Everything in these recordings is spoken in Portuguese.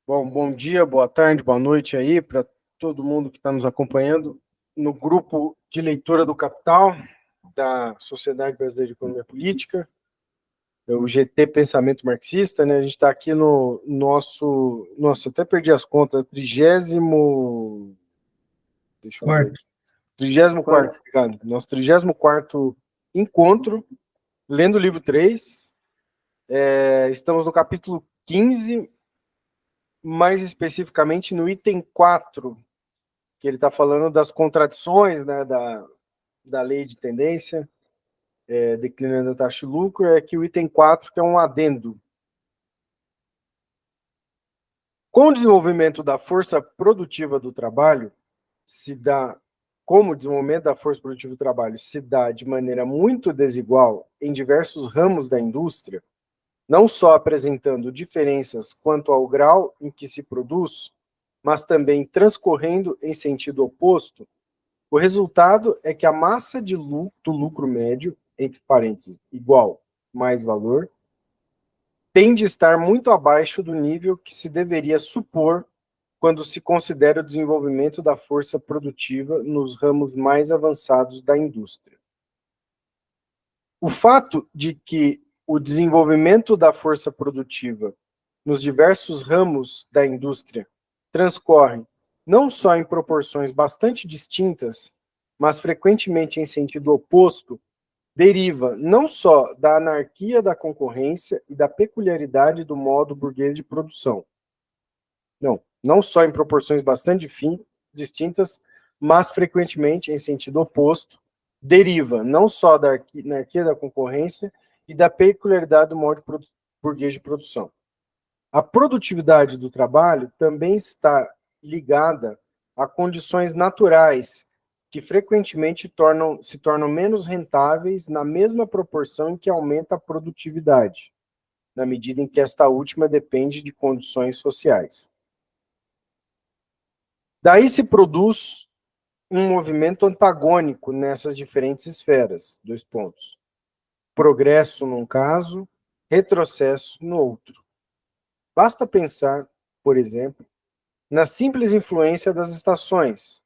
Bom dia, boa tarde, boa noite aí para todo mundo que está nos acompanhando no grupo de leitura do Capital da Sociedade Brasileira de Economia Política, o GT Pensamento Marxista, né? A gente está aqui no nossa, até perdi as contas, 30º, deixa eu ver, Quarto. 34º, obrigado, nosso 34º encontro, lendo o livro 3, estamos no capítulo 15, mais especificamente no item 4, que ele está falando das contradições, né, da lei de tendência, declinando a taxa de lucro, é que o item 4, que é um adendo. Com o desenvolvimento da força produtiva do trabalho, como o desenvolvimento da força produtiva do trabalho se dá de maneira muito desigual em diversos ramos da indústria, não só apresentando diferenças quanto ao grau em que se produz, mas também transcorrendo em sentido oposto, o resultado é que a massa do lucro médio, entre parênteses, igual mais valor, tende a estar muito abaixo do nível que se deveria supor quando se considera o desenvolvimento da força produtiva nos ramos mais avançados da indústria. O fato de que o desenvolvimento da força produtiva nos diversos ramos da indústria transcorre não só em proporções bastante distintas, mas frequentemente em sentido oposto, deriva não só da anarquia da concorrência e da peculiaridade do modo burguês de produção. Não só em proporções bastante distintas, mas frequentemente em sentido oposto, deriva não só da anarquia da concorrência e da peculiaridade do modo burguês de produção. A produtividade do trabalho também está ligada a condições naturais que frequentemente se tornam menos rentáveis na mesma proporção em que aumenta a produtividade, na medida em que esta última depende de condições sociais. Daí se produz um movimento antagônico nessas diferentes esferas, dois pontos. Progresso num caso, retrocesso no outro. Basta pensar, por exemplo, na simples influência das estações,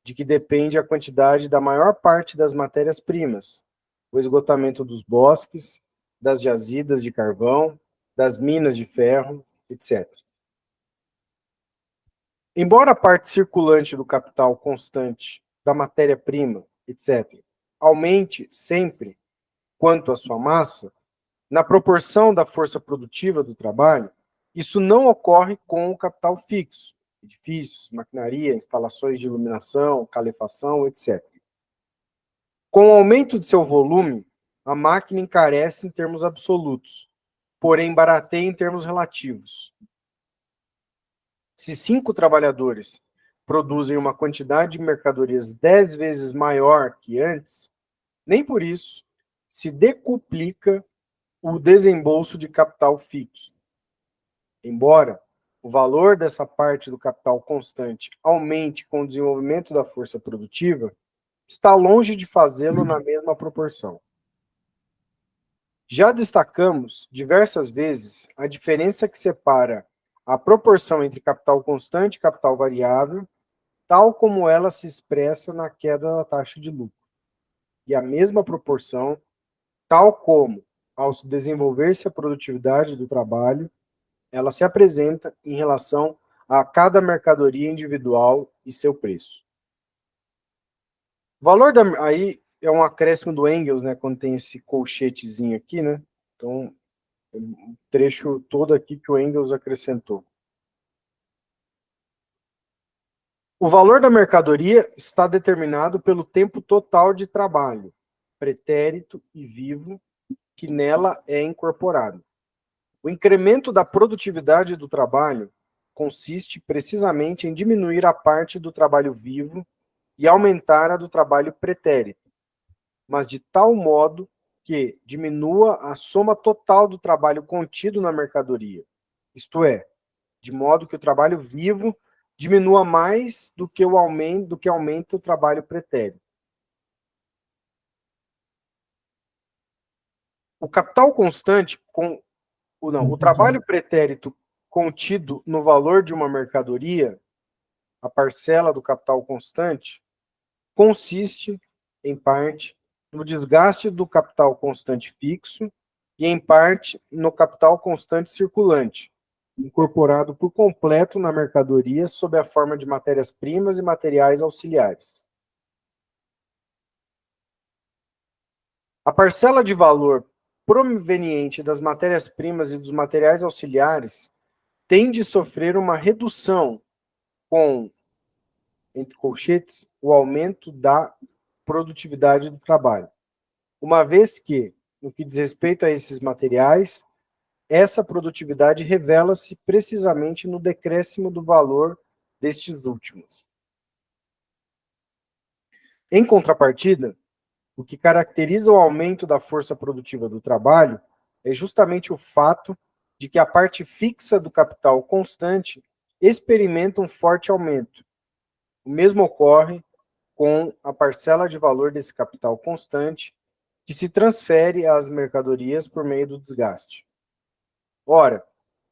de que depende a quantidade da maior parte das matérias-primas, o esgotamento dos bosques, das jazidas de carvão, das minas de ferro, etc. Embora a parte circulante do capital constante, da matéria-prima, etc., aumente sempre quanto à sua massa, na proporção da força produtiva do trabalho, isso não ocorre com o capital fixo, edifícios, maquinaria, instalações de iluminação, calefação, etc. Com o aumento de seu volume, a máquina encarece em termos absolutos, porém barateia em termos relativos. Se 5 trabalhadores produzem uma quantidade de mercadorias 10 vezes maior que antes, nem por isso se decuplica o desembolso de capital fixo. Embora o valor dessa parte do capital constante aumente com o desenvolvimento da força produtiva, está longe de fazê-lo na mesma proporção. Já destacamos diversas vezes a diferença que separa a proporção entre capital constante e capital variável, tal como ela se expressa na queda da taxa de lucro. E a mesma proporção, tal como, ao desenvolver-se a produtividade do trabalho, ela se apresenta em relação a cada mercadoria individual e seu preço. O valor aí é um acréscimo do Engels, né, quando tem esse colchetezinho aqui, né? Então, um trecho todo aqui que o Engels acrescentou. O valor da mercadoria está determinado pelo tempo total de trabalho, pretérito e vivo, que nela é incorporado. O incremento da produtividade do trabalho consiste precisamente em diminuir a parte do trabalho vivo e aumentar a do trabalho pretérito, mas de tal modo que diminua a soma total do trabalho contido na mercadoria, isto é, de modo que o trabalho vivo diminua mais do que aumenta o trabalho pretérito. O capital constante o trabalho pretérito contido no valor de uma mercadoria, a parcela do capital constante, consiste, em parte, no desgaste do capital constante fixo e, em parte, no capital constante circulante, incorporado por completo na mercadoria sob a forma de matérias-primas e materiais auxiliares. A parcela de valor proveniente das matérias-primas e dos materiais auxiliares tende a sofrer uma redução com, entre colchetes, o aumento da produtividade do trabalho, uma vez que, no que diz respeito a esses materiais, essa produtividade revela-se precisamente no decréscimo do valor destes últimos. Em contrapartida, o que caracteriza o aumento da força produtiva do trabalho é justamente o fato de que a parte fixa do capital constante experimenta um forte aumento. O mesmo ocorre com a parcela de valor desse capital constante, que se transfere às mercadorias por meio do desgaste. Ora,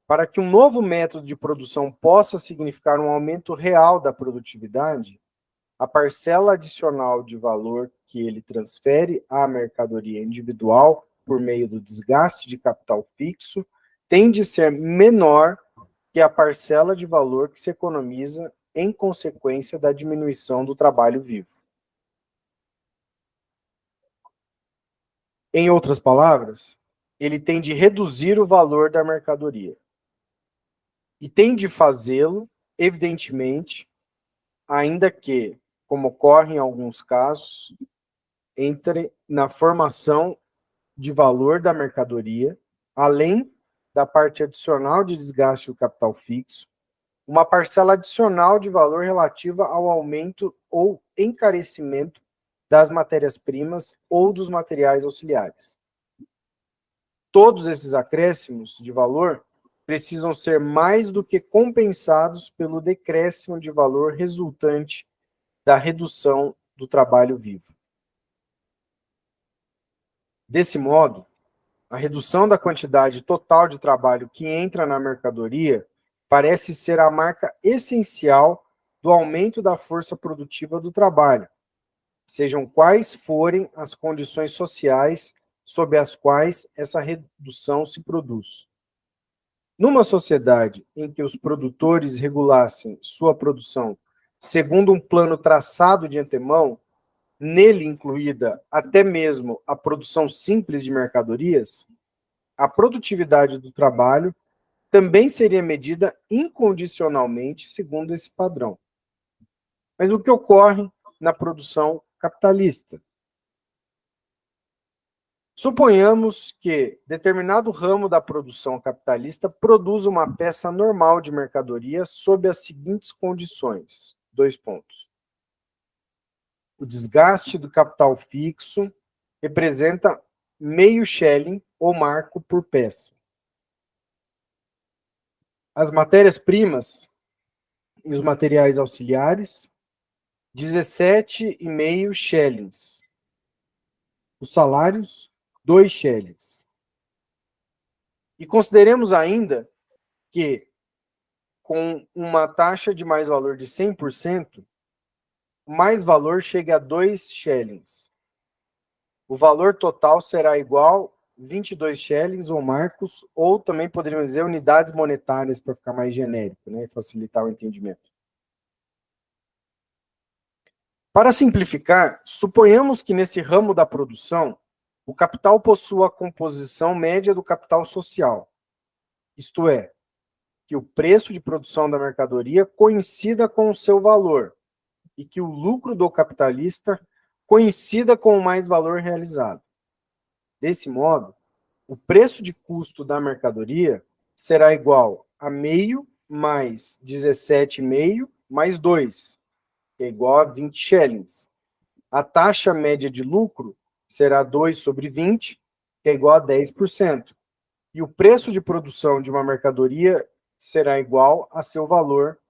para que um novo método de produção possa significar um aumento real da produtividade, a parcela adicional de valor que ele transfere à mercadoria individual por meio do desgaste de capital fixo tende a ser menor que a parcela de valor que se economiza em consequência da diminuição do trabalho vivo. Em outras palavras, ele tem de reduzir o valor da mercadoria. E tem de fazê-lo, evidentemente, ainda que, como ocorre em alguns casos, entre na formação de valor da mercadoria, além da parte adicional de desgaste do capital fixo, uma parcela adicional de valor relativa ao aumento ou encarecimento das matérias-primas ou dos materiais auxiliares. Todos esses acréscimos de valor precisam ser mais do que compensados pelo decréscimo de valor resultante da redução do trabalho vivo. Desse modo, a redução da quantidade total de trabalho que entra na mercadoria parece ser a marca essencial do aumento da força produtiva do trabalho, sejam quais forem as condições sociais sob as quais essa redução se produz. Numa sociedade em que os produtores regulassem sua produção segundo um plano traçado de antemão, nele incluída até mesmo a produção simples de mercadorias, a produtividade do trabalho também seria medida incondicionalmente segundo esse padrão. Mas o que ocorre na produção capitalista? Suponhamos que determinado ramo da produção capitalista produza uma peça normal de mercadoria sob as seguintes condições. 2 pontos. O desgaste do capital fixo representa meio shilling ou marco por peça. As matérias-primas e os materiais auxiliares, 17,5 shillings. Os salários, 2 shillings. E consideremos ainda que, com uma taxa de mais-valor de 100%, o mais-valor chega a 2 shillings. O valor total será igual a 22 shillings ou marcos, ou também poderíamos dizer unidades monetárias, para ficar mais genérico, né, e facilitar o entendimento. Para simplificar, suponhamos que nesse ramo da produção, o capital possua a composição média do capital social, isto é, que o preço de produção da mercadoria coincida com o seu valor e que o lucro do capitalista coincida com o mais-valor realizado. Desse modo, o preço de custo da mercadoria será igual a meio mais 17,5 mais 2, que é igual a 20 shillings. A taxa média de lucro será 2 sobre 20, que é igual a 10%. E o preço de produção de uma mercadoria será igual a seu valor,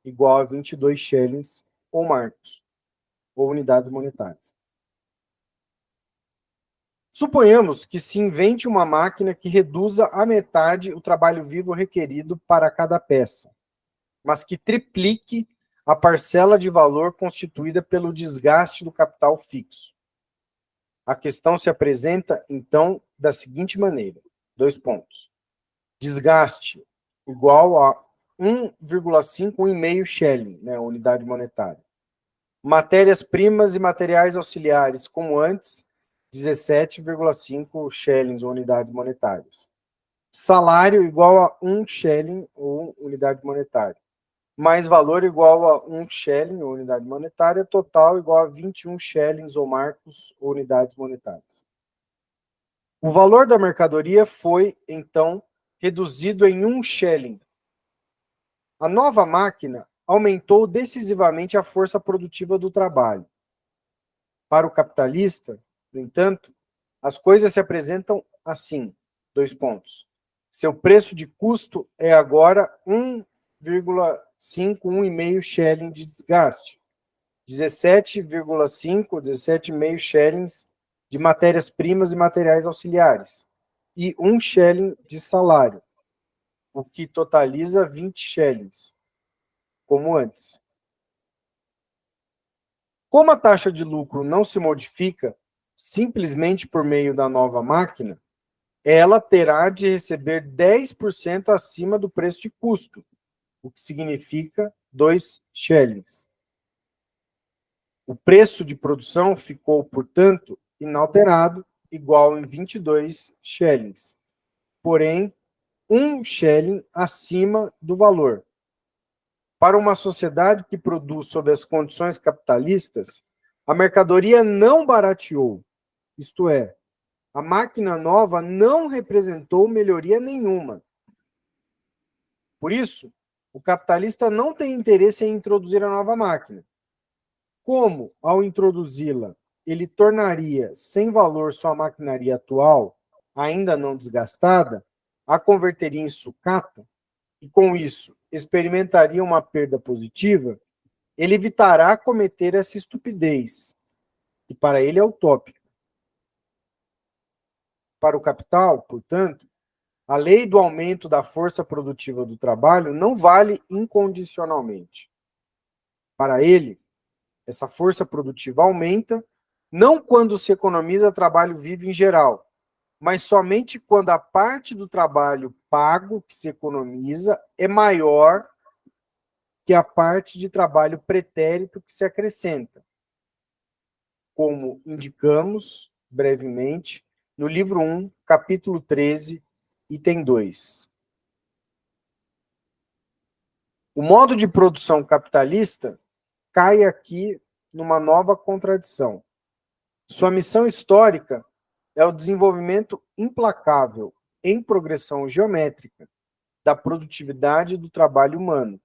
igual a 22 shillings ou marcos, ou unidades monetárias. Suponhamos que se invente uma máquina que reduza à metade o trabalho vivo requerido para cada peça, mas que triplique a parcela de valor constituída pelo desgaste do capital fixo. A questão se apresenta, então, da seguinte maneira: 2 pontos. Desgaste igual a 1,5, 1,5 Schelling, né, unidade monetária. Matérias-primas e materiais auxiliares, como antes, 17,5 Schellings, unidades monetárias. Salário igual a 1 Schelling, ou unidade monetária. Mais valor igual a 1 Schelling, ou unidade monetária. Total igual a 21 Schellings, ou marcos, ou unidades monetárias. O valor da mercadoria foi, então, reduzido em 1 Schelling. A nova máquina aumentou decisivamente a força produtiva do trabalho. Para o capitalista, no entanto, as coisas se apresentam assim: 2 pontos. Seu preço de custo é agora 1,5, 1,5 Schelling de desgaste, 17,5, 17,5 Schellings de matérias-primas e materiais auxiliares, e 1 Schelling de salário, o que totaliza 20 Schellings, como antes. Como a taxa de lucro não se modifica simplesmente por meio da nova máquina, ela terá de receber 10% acima do preço de custo, o que significa 2 Schellings. O preço de produção ficou, portanto, inalterado, igual em 22 Schellings, porém, 1 Schelling acima do valor. Para uma sociedade que produz sob as condições capitalistas, a mercadoria não barateou, isto é, a máquina nova não representou melhoria nenhuma. Por isso, o capitalista não tem interesse em introduzir a nova máquina. Como, ao introduzi-la, ele tornaria sem valor sua maquinaria atual, ainda não desgastada, a converteria em sucata, e com isso experimentaria uma perda positiva, ele evitará cometer essa estupidez, que para ele é utópica. Para o capital, portanto, a lei do aumento da força produtiva do trabalho não vale incondicionalmente. Para ele, essa força produtiva aumenta não quando se economiza trabalho vivo em geral, mas somente quando a parte do trabalho pago que se economiza é maior que a parte de trabalho pretérito que se acrescenta, como indicamos brevemente no livro 1, capítulo 13, item 2. O modo de produção capitalista cai aqui numa nova contradição. Sua missão histórica é o desenvolvimento implacável, em progressão geométrica, da produtividade do trabalho humano.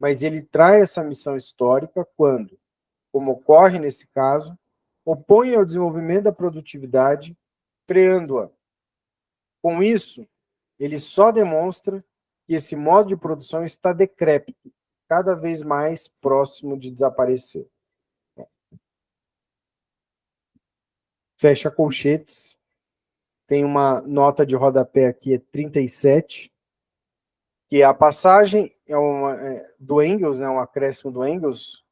Mas ele trai essa missão histórica quando, como ocorre nesse caso, opõe ao desenvolvimento da produtividade, freando-a. Com isso, ele só demonstra que esse modo de produção está decrépito, cada vez mais próximo de desaparecer. Fecha colchetes. Tem uma nota de rodapé aqui, é 37, que a passagem do Engels, né, um acréscimo do Engels.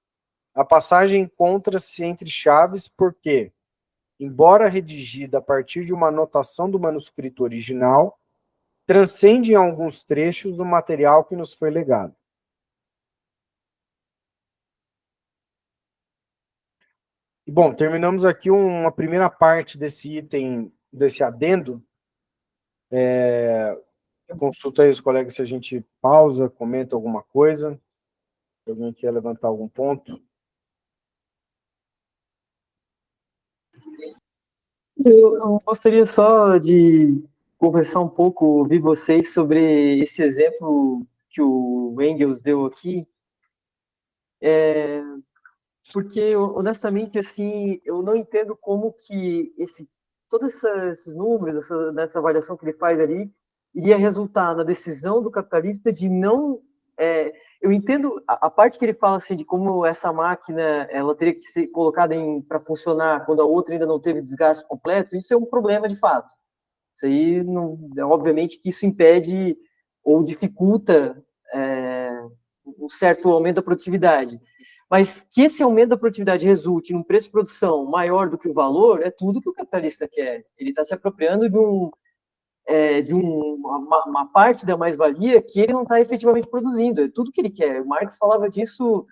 A passagem encontra-se entre chaves porque, embora redigida a partir de uma anotação do manuscrito original, transcende em alguns trechos o material que nos foi legado. E, bom, terminamos aqui uma primeira parte desse item, desse adendo. Consulta aí os colegas se a gente pausa, comenta alguma coisa. Se alguém quer levantar algum ponto. Eu gostaria só de conversar um pouco, ouvir vocês sobre esse exemplo que o Engels deu aqui, porque honestamente assim eu não entendo como que todos esses números, dessa avaliação que ele faz ali, iria resultar na decisão do capitalista de não eu entendo a parte que ele fala assim de como essa máquina ela teria que ser colocada para funcionar quando a outra ainda não teve desgaste completo. Isso é um problema de fato. Isso aí, não, obviamente, que isso impede ou dificulta um certo aumento da produtividade. Mas que esse aumento da produtividade resulte num preço de produção maior do que o valor é tudo que o capitalista quer. Ele está se apropriando de uma parte da mais-valia que ele não está efetivamente produzindo. É tudo que ele quer. O Marx falava disso,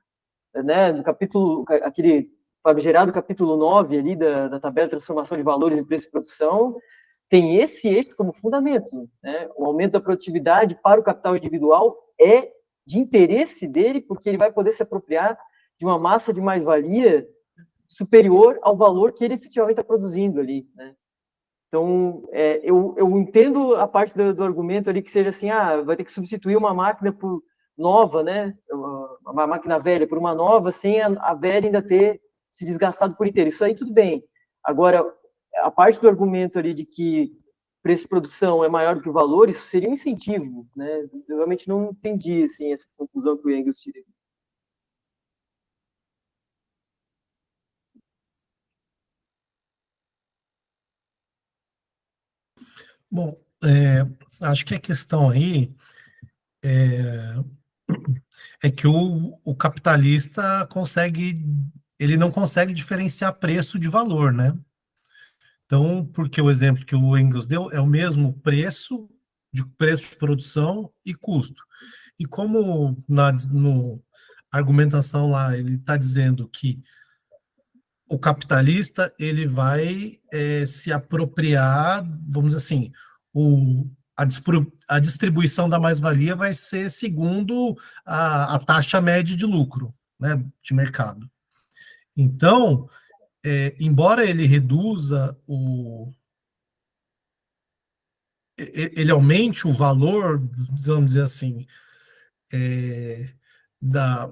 né, no capítulo, aquele famigerado capítulo 9 ali da tabela de transformação de valores em preço de produção, tem esse como fundamento, né? O aumento da produtividade para o capital individual é de interesse dele, porque ele vai poder se apropriar de uma massa de mais-valia superior ao valor que ele efetivamente está produzindo ali, né? Então, eu entendo a parte do argumento ali que seja assim, vai ter que substituir uma máquina por nova, né? Uma máquina velha por uma nova, sem a velha ainda ter se desgastado por inteiro. Isso aí tudo bem. Agora, a parte do argumento ali de que preço de produção é maior do que o valor, isso seria um incentivo, né? Eu realmente não entendi, assim, essa conclusão que o Engels tira. Bom, acho que a questão aí é que o capitalista ele não consegue diferenciar preço de valor, né? Então, porque o exemplo que o Engels deu é o mesmo preço de produção e custo. E como no argumentação lá ele está dizendo que o capitalista ele vai se apropriar, vamos dizer assim, a distribuição da mais-valia vai ser segundo a taxa média de lucro, né, de mercado. Então, embora ele reduza ele aumente o valor, vamos dizer assim, da,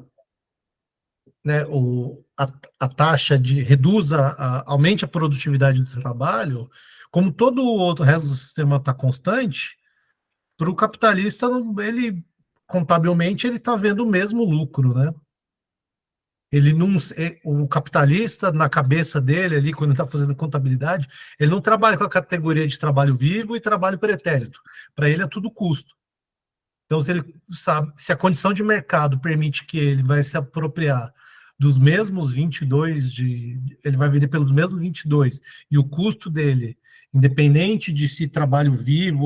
né, a taxa aumente a produtividade do trabalho, como todo o outro resto do sistema está constante, para o capitalista, ele contabilmente ele está vendo o mesmo lucro, né? Ele não, o capitalista, na cabeça dele, ali, quando ele está fazendo contabilidade, ele não trabalha com a categoria de trabalho vivo e trabalho pretérito. Para ele é tudo custo. Então, se ele sabe, se a condição de mercado permite que ele vai se apropriar dos mesmos 22, ele vai vender pelos mesmos 22, e o custo dele, independente de se trabalho vivo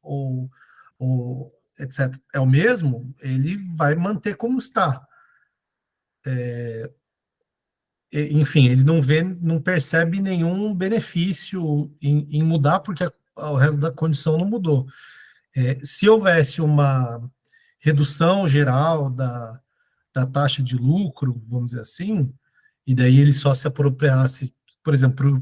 ou etc., é o mesmo, ele vai manter como está. Enfim, ele não percebe nenhum benefício em mudar, porque o resto da condição não mudou. Se houvesse uma redução geral da taxa de lucro, vamos dizer assim, e daí ele só se apropriasse, por exemplo,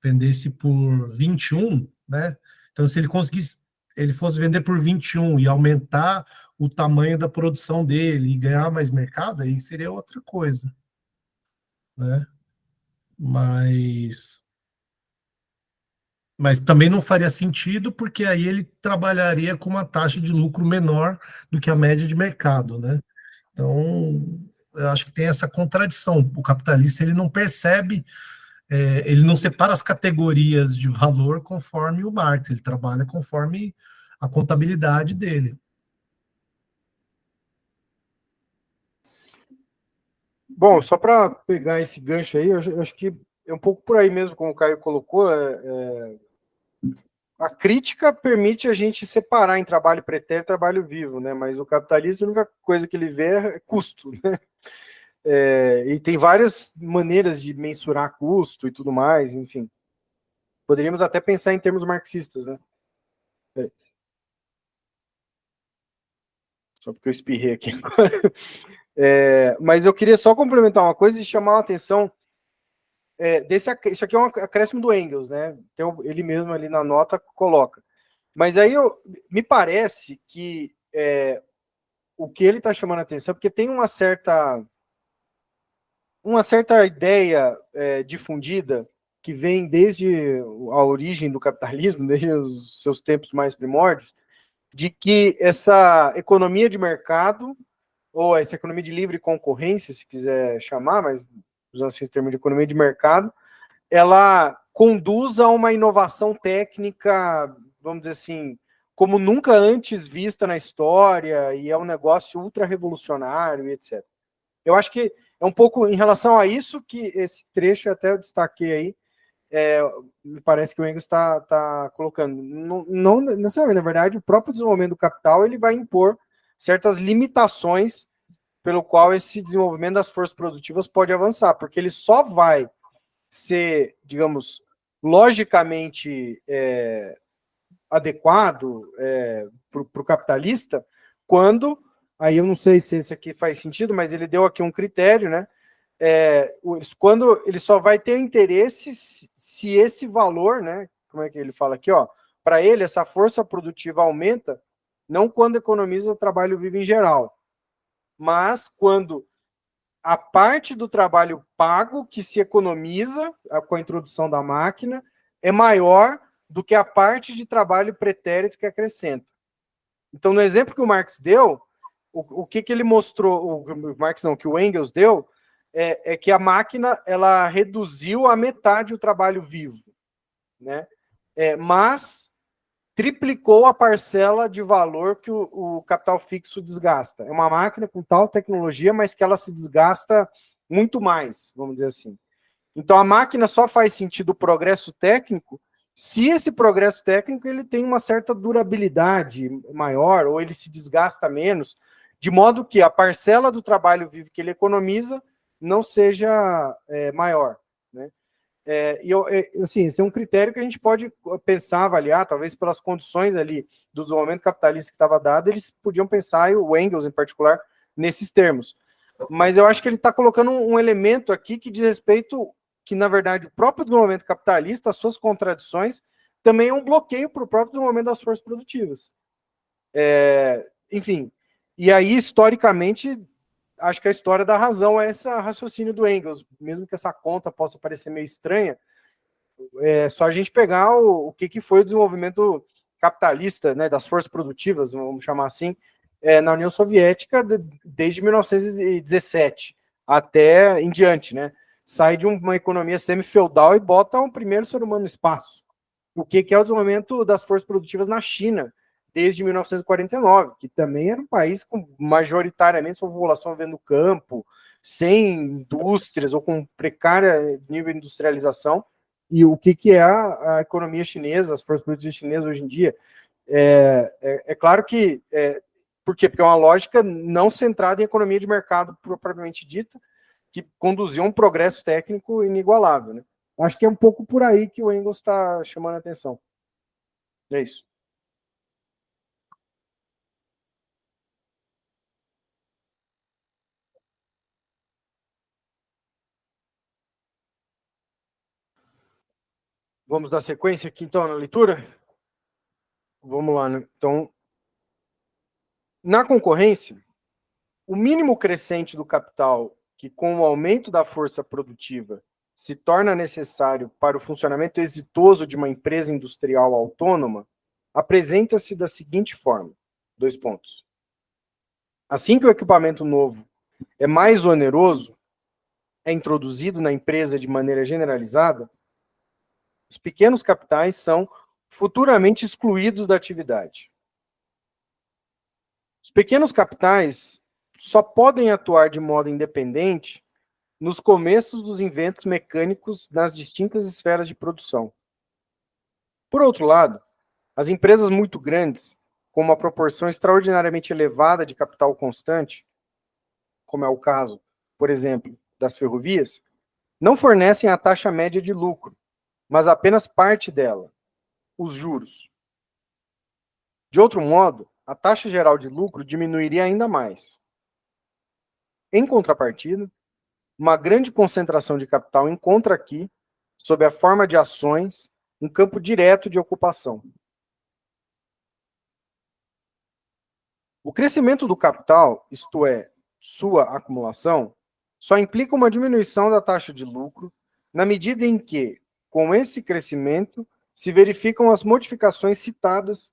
vendesse por 21, né? Então, se ele conseguisse, ele fosse vender por 21 e aumentar o tamanho da produção dele e ganhar mais mercado, aí seria outra coisa, né? Mas também não faria sentido, porque aí ele trabalharia com uma taxa de lucro menor do que a média de mercado, né? Então, eu acho que tem essa contradição. O capitalista ele não percebe, ele não separa as categorias de valor conforme o Marx, ele trabalha conforme a contabilidade dele. Bom, só para pegar esse gancho aí, eu acho que é um pouco por aí mesmo, como o Caio colocou. A crítica permite a gente separar em trabalho pretérito e trabalho vivo, né? Mas o capitalista, a única coisa que ele vê é custo, né? E tem várias maneiras de mensurar custo e tudo mais, enfim. Poderíamos até pensar em termos marxistas, né? Só porque eu espirrei aqui agora. Mas eu queria só complementar uma coisa e chamar a atenção isso aqui é um acréscimo do Engels, né? Então, ele mesmo ali na nota coloca. Mas aí me parece que o que ele está chamando a atenção, porque tem uma certa ideia difundida que vem desde a origem do capitalismo, desde os seus tempos mais primórdios, de que essa economia de mercado ou essa economia de livre concorrência, se quiser chamar, mas usando esse termo de economia de mercado, ela conduz a uma inovação técnica, vamos dizer assim, como nunca antes vista na história, e é um negócio ultra revolucionário, etc. Eu acho que é um pouco em relação a isso que esse trecho até eu destaquei aí, me parece que o Engels está colocando. Não necessariamente, na verdade, o próprio desenvolvimento do capital ele vai impor certas limitações pelo qual esse desenvolvimento das forças produtivas pode avançar, porque ele só vai ser, digamos, logicamente adequado para o capitalista quando, aí eu não sei se esse aqui faz sentido, mas ele deu aqui um critério, né? Quando ele só vai ter interesse se esse valor, né? Como é que ele fala aqui, ó? Para ele, essa força produtiva aumenta, não quando economiza trabalho vivo em geral, mas quando a parte do trabalho pago que se economiza com a introdução da máquina é maior do que a parte de trabalho pretérito que acrescenta. Então, no exemplo que o Marx deu, o que ele mostrou, o Marx não, que o Engels deu, é que a máquina ela reduziu a metade o trabalho vivo, né? Mas triplicou a parcela de valor que o capital fixo desgasta. É uma máquina com tal tecnologia, mas que ela se desgasta muito mais, vamos dizer assim. Então, a máquina só faz sentido o progresso técnico se esse progresso técnico ele tem uma certa durabilidade maior, ou ele se desgasta menos, de modo que a parcela do trabalho vivo que ele economiza não seja maior, né? Assim, esse é um critério que a gente pode pensar, avaliar, talvez pelas condições ali do desenvolvimento capitalista que estava dado, eles podiam pensar, e o Engels em particular, nesses termos. Mas eu acho que ele está colocando um elemento aqui que diz respeito, que na verdade o próprio desenvolvimento capitalista, as suas contradições, também é um bloqueio para o próprio desenvolvimento das forças produtivas. Enfim, e aí, historicamente, acho que a história da razão é esse raciocínio do Engels, mesmo que essa conta possa parecer meio estranha, é só a gente pegar o que foi o desenvolvimento capitalista, né, das forças produtivas, vamos chamar assim, na União Soviética desde 1917 até em diante, né? Sai de uma economia semi-feudal e bota um primeiro ser humano no espaço. O que é o desenvolvimento das forças produtivas na China, desde 1949, que também era um país com majoritariamente sua população vivendo no campo, sem indústrias ou com precária nível de industrialização. E o que é a economia chinesa, as forças produtivas chinesas hoje em dia? Claro que... por quê? Porque é uma lógica não centrada em economia de mercado propriamente dita, que conduziu a um progresso técnico inigualável, né? Acho que é um pouco por aí que o Engels está chamando a atenção. É isso. Vamos dar sequência aqui, então, na leitura? Vamos lá, né? Então, na concorrência, o mínimo crescente do capital, que com o aumento da força produtiva se torna necessário para o funcionamento exitoso de uma empresa industrial autônoma, apresenta-se da seguinte forma: 2 pontos. Assim que o equipamento novo é mais oneroso, é introduzido na empresa de maneira generalizada, os pequenos capitais são futuramente excluídos da atividade. Os pequenos capitais só podem atuar de modo independente nos começos dos inventos mecânicos nas distintas esferas de produção. Por outro lado, as empresas muito grandes, com uma proporção extraordinariamente elevada de capital constante, como é o caso, por exemplo, das ferrovias, não fornecem a taxa média de lucro, mas apenas parte dela, os juros. De outro modo, a taxa geral de lucro diminuiria ainda mais. Em contrapartida, uma grande concentração de capital encontra aqui, sob a forma de ações, um campo direto de ocupação. O crescimento do capital, isto é, sua acumulação, só implica uma diminuição da taxa de lucro, na medida em que, com esse crescimento, se verificam as modificações citadas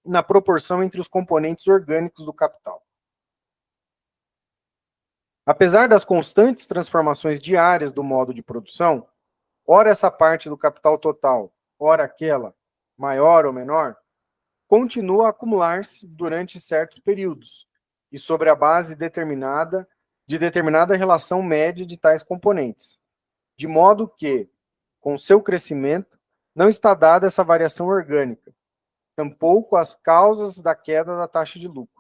na proporção entre os componentes orgânicos do capital. Apesar das constantes transformações diárias do modo de produção, ora essa parte do capital total, ora aquela, maior ou menor, continua a acumular-se durante certos períodos e sobre a base de determinada relação média de tais componentes, de modo que, com seu crescimento, não está dada essa variação orgânica, tampouco as causas da queda da taxa de lucro.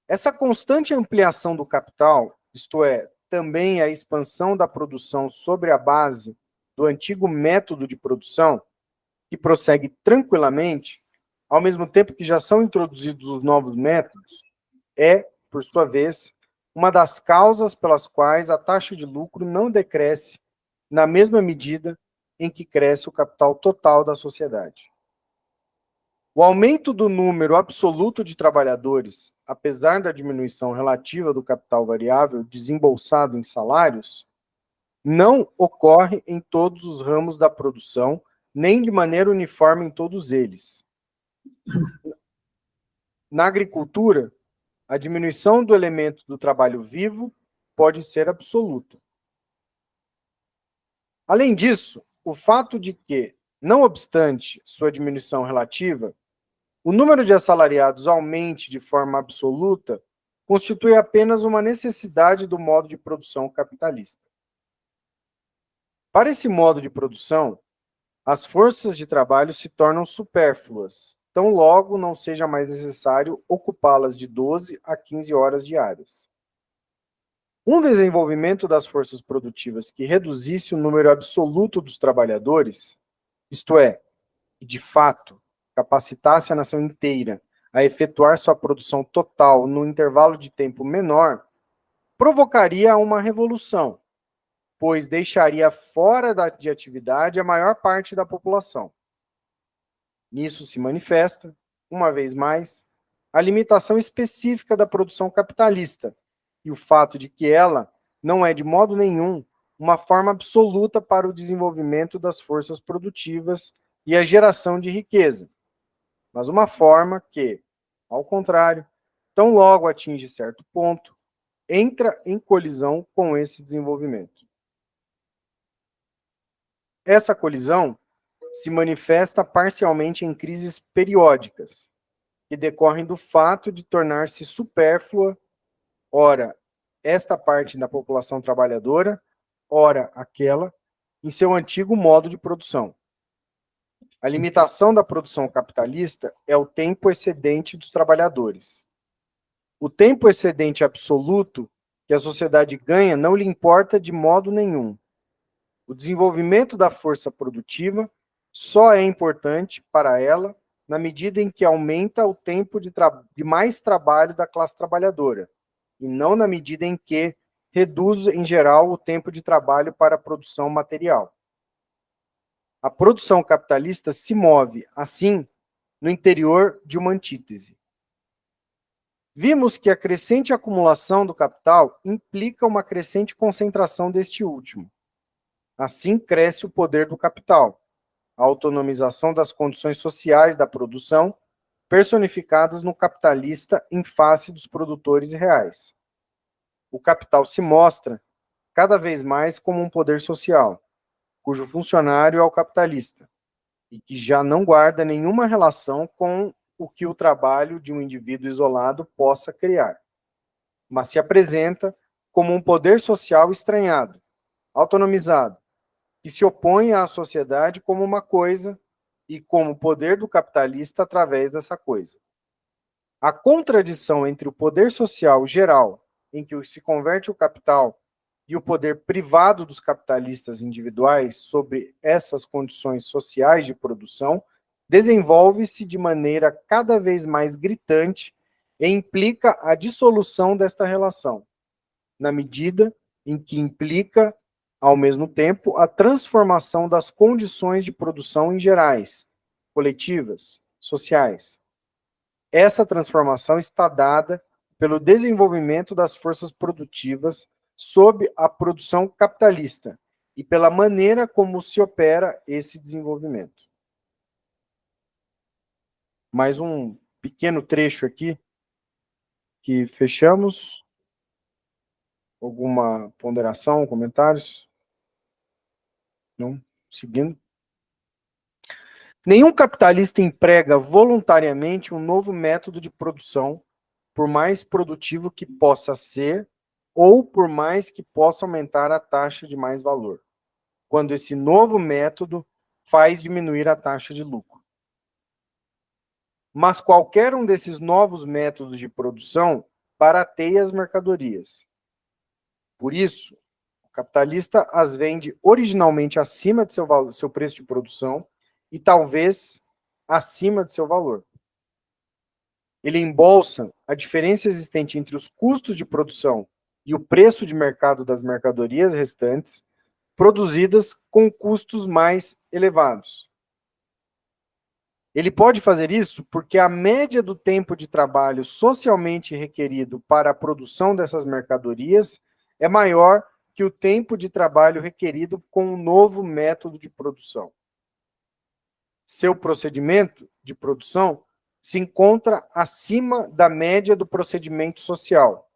Essa constante ampliação do capital, isto é, também a expansão da produção sobre a base do antigo método de produção, que prossegue tranquilamente, ao mesmo tempo que já são introduzidos os novos métodos, é, por sua vez, uma das causas pelas quais a taxa de lucro não decresce na mesma medida em que cresce o capital total da sociedade. O aumento do número absoluto de trabalhadores, apesar da diminuição relativa do capital variável desembolsado em salários, não ocorre em todos os ramos da produção, nem de maneira uniforme em todos eles. Na agricultura, a diminuição do elemento do trabalho vivo pode ser absoluta. Além disso, o fato de que, não obstante sua diminuição relativa, o número de assalariados aumente de forma absoluta constitui apenas uma necessidade do modo de produção capitalista. Para esse modo de produção, as forças de trabalho se tornam supérfluas, tão logo não seja mais necessário ocupá-las de 12 a 15 horas diárias. Um desenvolvimento das forças produtivas que reduzisse o número absoluto dos trabalhadores, isto é, que de fato capacitasse a nação inteira a efetuar sua produção total num intervalo de tempo menor, provocaria uma revolução, pois deixaria fora de atividade a maior parte da população. Nisso se manifesta, uma vez mais, a limitação específica da produção capitalista e o fato de que ela não é de modo nenhum uma forma absoluta para o desenvolvimento das forças produtivas e a geração de riqueza, mas uma forma que, ao contrário, tão logo atinge certo ponto, entra em colisão com esse desenvolvimento. Essa colisão se manifesta parcialmente em crises periódicas, que decorrem do fato de tornar-se supérflua, ora, esta parte da população trabalhadora, ora, aquela, em seu antigo modo de produção. A limitação da produção capitalista é o tempo excedente dos trabalhadores. O tempo excedente absoluto que a sociedade ganha não lhe importa de modo nenhum. O desenvolvimento da força produtiva só é importante para ela na medida em que aumenta o tempo de mais trabalho da classe trabalhadora, e não na medida em que reduz, em geral, o tempo de trabalho para a produção material. A produção capitalista se move, assim, no interior de uma antítese. Vimos que a crescente acumulação do capital implica uma crescente concentração deste último. Assim cresce o poder do capital, a autonomização das condições sociais da produção, personificadas no capitalista em face dos produtores reais. O capital se mostra cada vez mais como um poder social, cujo funcionário é o capitalista, e que já não guarda nenhuma relação com o que o trabalho de um indivíduo isolado possa criar, mas se apresenta como um poder social estranhado, autonomizado, que se opõe à sociedade como uma coisa e como poder do capitalista através dessa coisa. A contradição entre o poder social geral, em que se converte o capital, e o poder privado dos capitalistas individuais sobre essas condições sociais de produção desenvolve-se de maneira cada vez mais gritante e implica a dissolução desta relação, na medida em que implica, ao mesmo tempo, a transformação das condições de produção em gerais, coletivas, sociais. Essa transformação está dada pelo desenvolvimento das forças produtivas sob a produção capitalista e pela maneira como se opera esse desenvolvimento. Mais um pequeno trecho aqui que fechamos. Alguma ponderação, comentários? Não? Seguindo. Nenhum capitalista emprega voluntariamente um novo método de produção, por mais produtivo que possa ser, ou por mais que possa aumentar a taxa de mais valor, quando esse novo método faz diminuir a taxa de lucro. Mas qualquer um desses novos métodos de produção barateia as mercadorias. Por isso, o capitalista as vende originalmente acima de seu preço de produção e talvez acima de seu valor. Ele embolsa a diferença existente entre os custos de produção e o preço de mercado das mercadorias restantes, produzidas com custos mais elevados. Ele pode fazer isso porque a média do tempo de trabalho socialmente requerido para a produção dessas mercadorias é maior que o tempo de trabalho requerido com o novo método de produção. Seu procedimento de produção se encontra acima da média do procedimento social,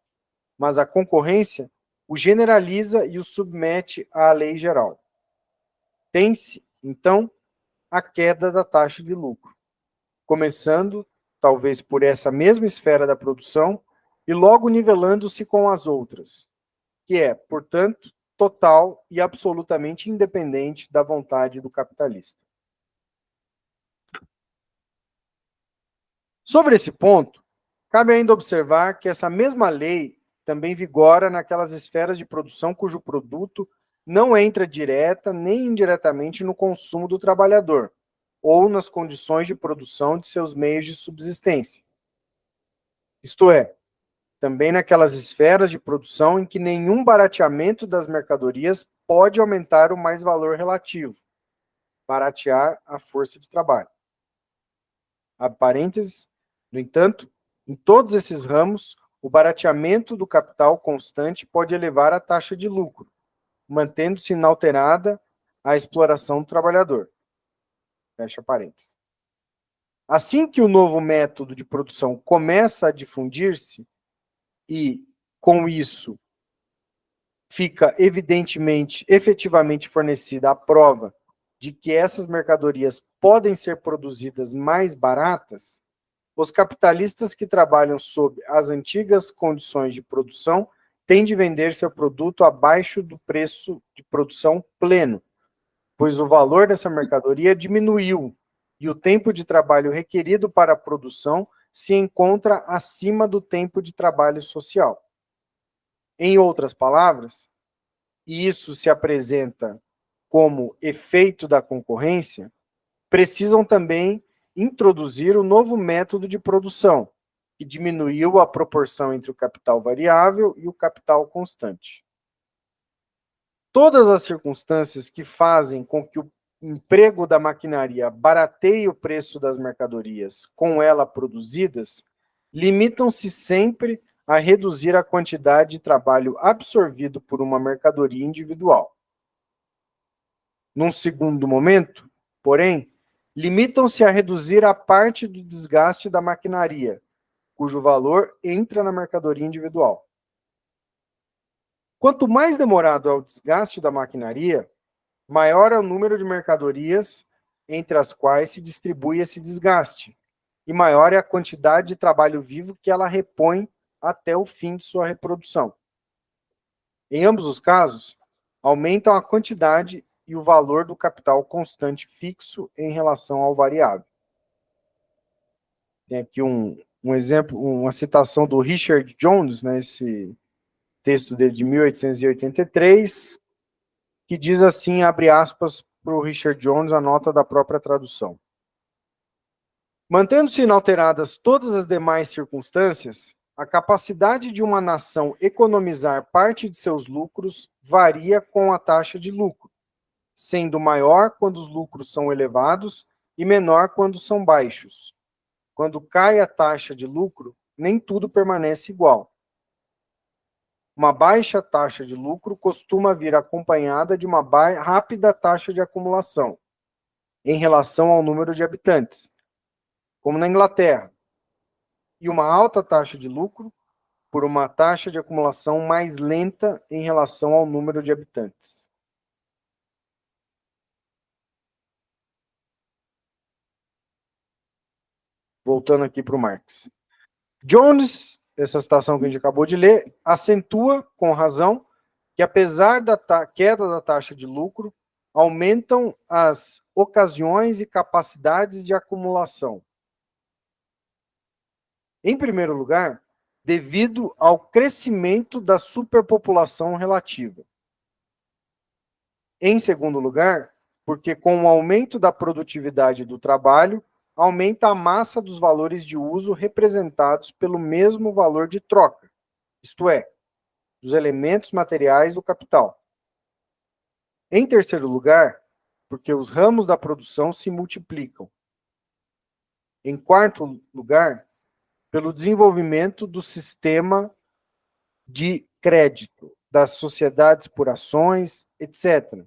mas a concorrência o generaliza e o submete à lei geral. Tem-se, então, a queda da taxa de lucro, começando, talvez por essa mesma esfera da produção, e logo nivelando-se com as outras, que é, portanto, total e absolutamente independente da vontade do capitalista. Sobre esse ponto, cabe ainda observar que essa mesma lei também vigora naquelas esferas de produção cujo produto não entra direta nem indiretamente no consumo do trabalhador, ou nas condições de produção de seus meios de subsistência. Isto é, também naquelas esferas de produção em que nenhum barateamento das mercadorias pode aumentar o mais-valor relativo, baratear a força de trabalho. Abre parênteses, no entanto, em todos esses ramos, o barateamento do capital constante pode elevar a taxa de lucro, mantendo-se inalterada a exploração do trabalhador. Fecha parênteses. Assim que o novo método de produção começa a difundir-se e, com isso, fica efetivamente fornecida a prova de que essas mercadorias podem ser produzidas mais baratas, os capitalistas que trabalham sob as antigas condições de produção têm de vender seu produto abaixo do preço de produção pleno, pois o valor dessa mercadoria diminuiu e o tempo de trabalho requerido para a produção se encontra acima do tempo de trabalho social. Em outras palavras, e isso se apresenta como efeito da concorrência, precisam também introduzir o novo método de produção, que diminuiu a proporção entre o capital variável e o capital constante. Todas as circunstâncias que fazem com que o emprego da maquinaria barateie o preço das mercadorias com ela produzidas, limitam-se sempre a reduzir a quantidade de trabalho absorvido por uma mercadoria individual. Num segundo momento, porém, limitam-se a reduzir a parte do desgaste da maquinaria, cujo valor entra na mercadoria individual. Quanto mais demorado é o desgaste da maquinaria, maior é o número de mercadorias entre as quais se distribui esse desgaste, e maior é a quantidade de trabalho vivo que ela repõe até o fim de sua reprodução. Em ambos os casos, aumentam a quantidade e o valor do capital constante fixo em relação ao variável. Tem aqui um exemplo, uma citação do Richard Jones, né, esse texto dele de 1883, que diz assim, abre aspas para o Richard Jones, a nota da própria tradução. Mantendo-se inalteradas todas as demais circunstâncias, a capacidade de uma nação economizar parte de seus lucros varia com a taxa de lucro, sendo maior quando os lucros são elevados e menor quando são baixos. Quando cai a taxa de lucro, nem tudo permanece igual. Uma baixa taxa de lucro costuma vir acompanhada de uma rápida taxa de acumulação em relação ao número de habitantes, como na Inglaterra, e uma alta taxa de lucro por uma taxa de acumulação mais lenta em relação ao número de habitantes. Voltando aqui para o Marx. Jones, essa citação que a gente acabou de ler, acentua, com razão, que apesar da queda da taxa de lucro, aumentam as ocasiões e capacidades de acumulação. Em primeiro lugar, devido ao crescimento da superpopulação relativa. Em segundo lugar, porque com o aumento da produtividade do trabalho, aumenta a massa dos valores de uso representados pelo mesmo valor de troca, isto é, dos elementos materiais do capital. Em terceiro lugar, porque os ramos da produção se multiplicam. Em quarto lugar, pelo desenvolvimento do sistema de crédito, das sociedades por ações, etc.,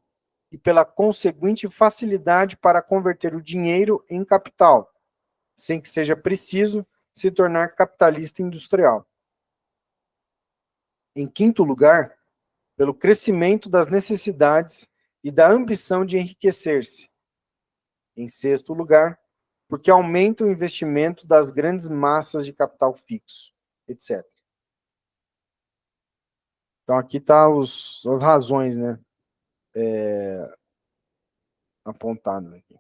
e pela conseguinte facilidade para converter o dinheiro em capital, sem que seja preciso se tornar capitalista industrial. Em quinto lugar, pelo crescimento das necessidades e da ambição de enriquecer-se. Em sexto lugar, porque aumenta o investimento das grandes massas de capital fixo, etc. Então, aqui tá as razões, né, apontadas aqui.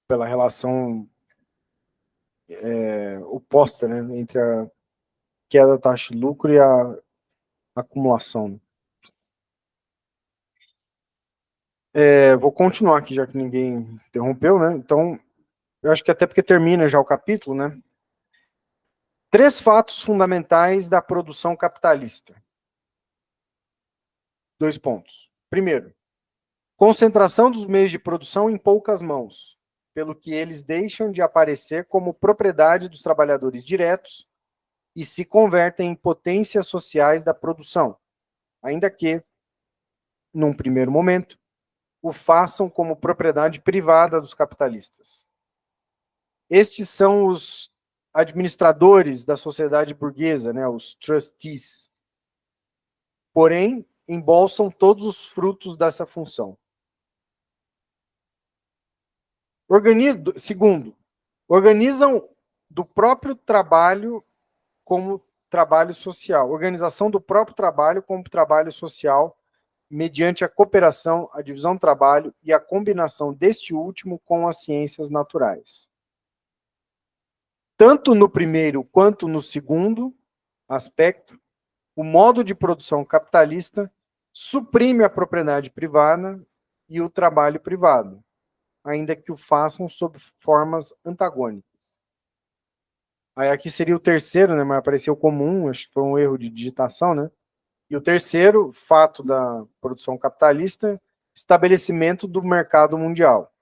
Pela relação oposta, né, entre a queda da taxa de lucro e a acumulação. Vou continuar aqui, já que ninguém interrompeu, né? Então, eu acho que até porque termina já o capítulo, né? 3 fatos fundamentais da produção capitalista. 2 pontos. Primeiro, concentração dos meios de produção em poucas mãos, pelo que eles deixam de aparecer como propriedade dos trabalhadores diretos e se convertem em potências sociais da produção, ainda que, num primeiro momento, o façam como propriedade privada dos capitalistas. Estes são os administradores da sociedade burguesa, né, os trustees. Porém, embolsam todos os frutos dessa função. Segundo, organizam do próprio trabalho como trabalho social, organização do próprio trabalho como trabalho social, mediante a cooperação, a divisão do trabalho e a combinação deste último com as ciências naturais. Tanto no primeiro quanto no segundo aspecto, o modo de produção capitalista suprime a propriedade privada e o trabalho privado, ainda que o façam sob formas antagônicas. Aí aqui seria o terceiro, né, mas apareceu como acho que foi um erro de digitação, né? E o terceiro fato da produção capitalista, estabelecimento do mercado mundial.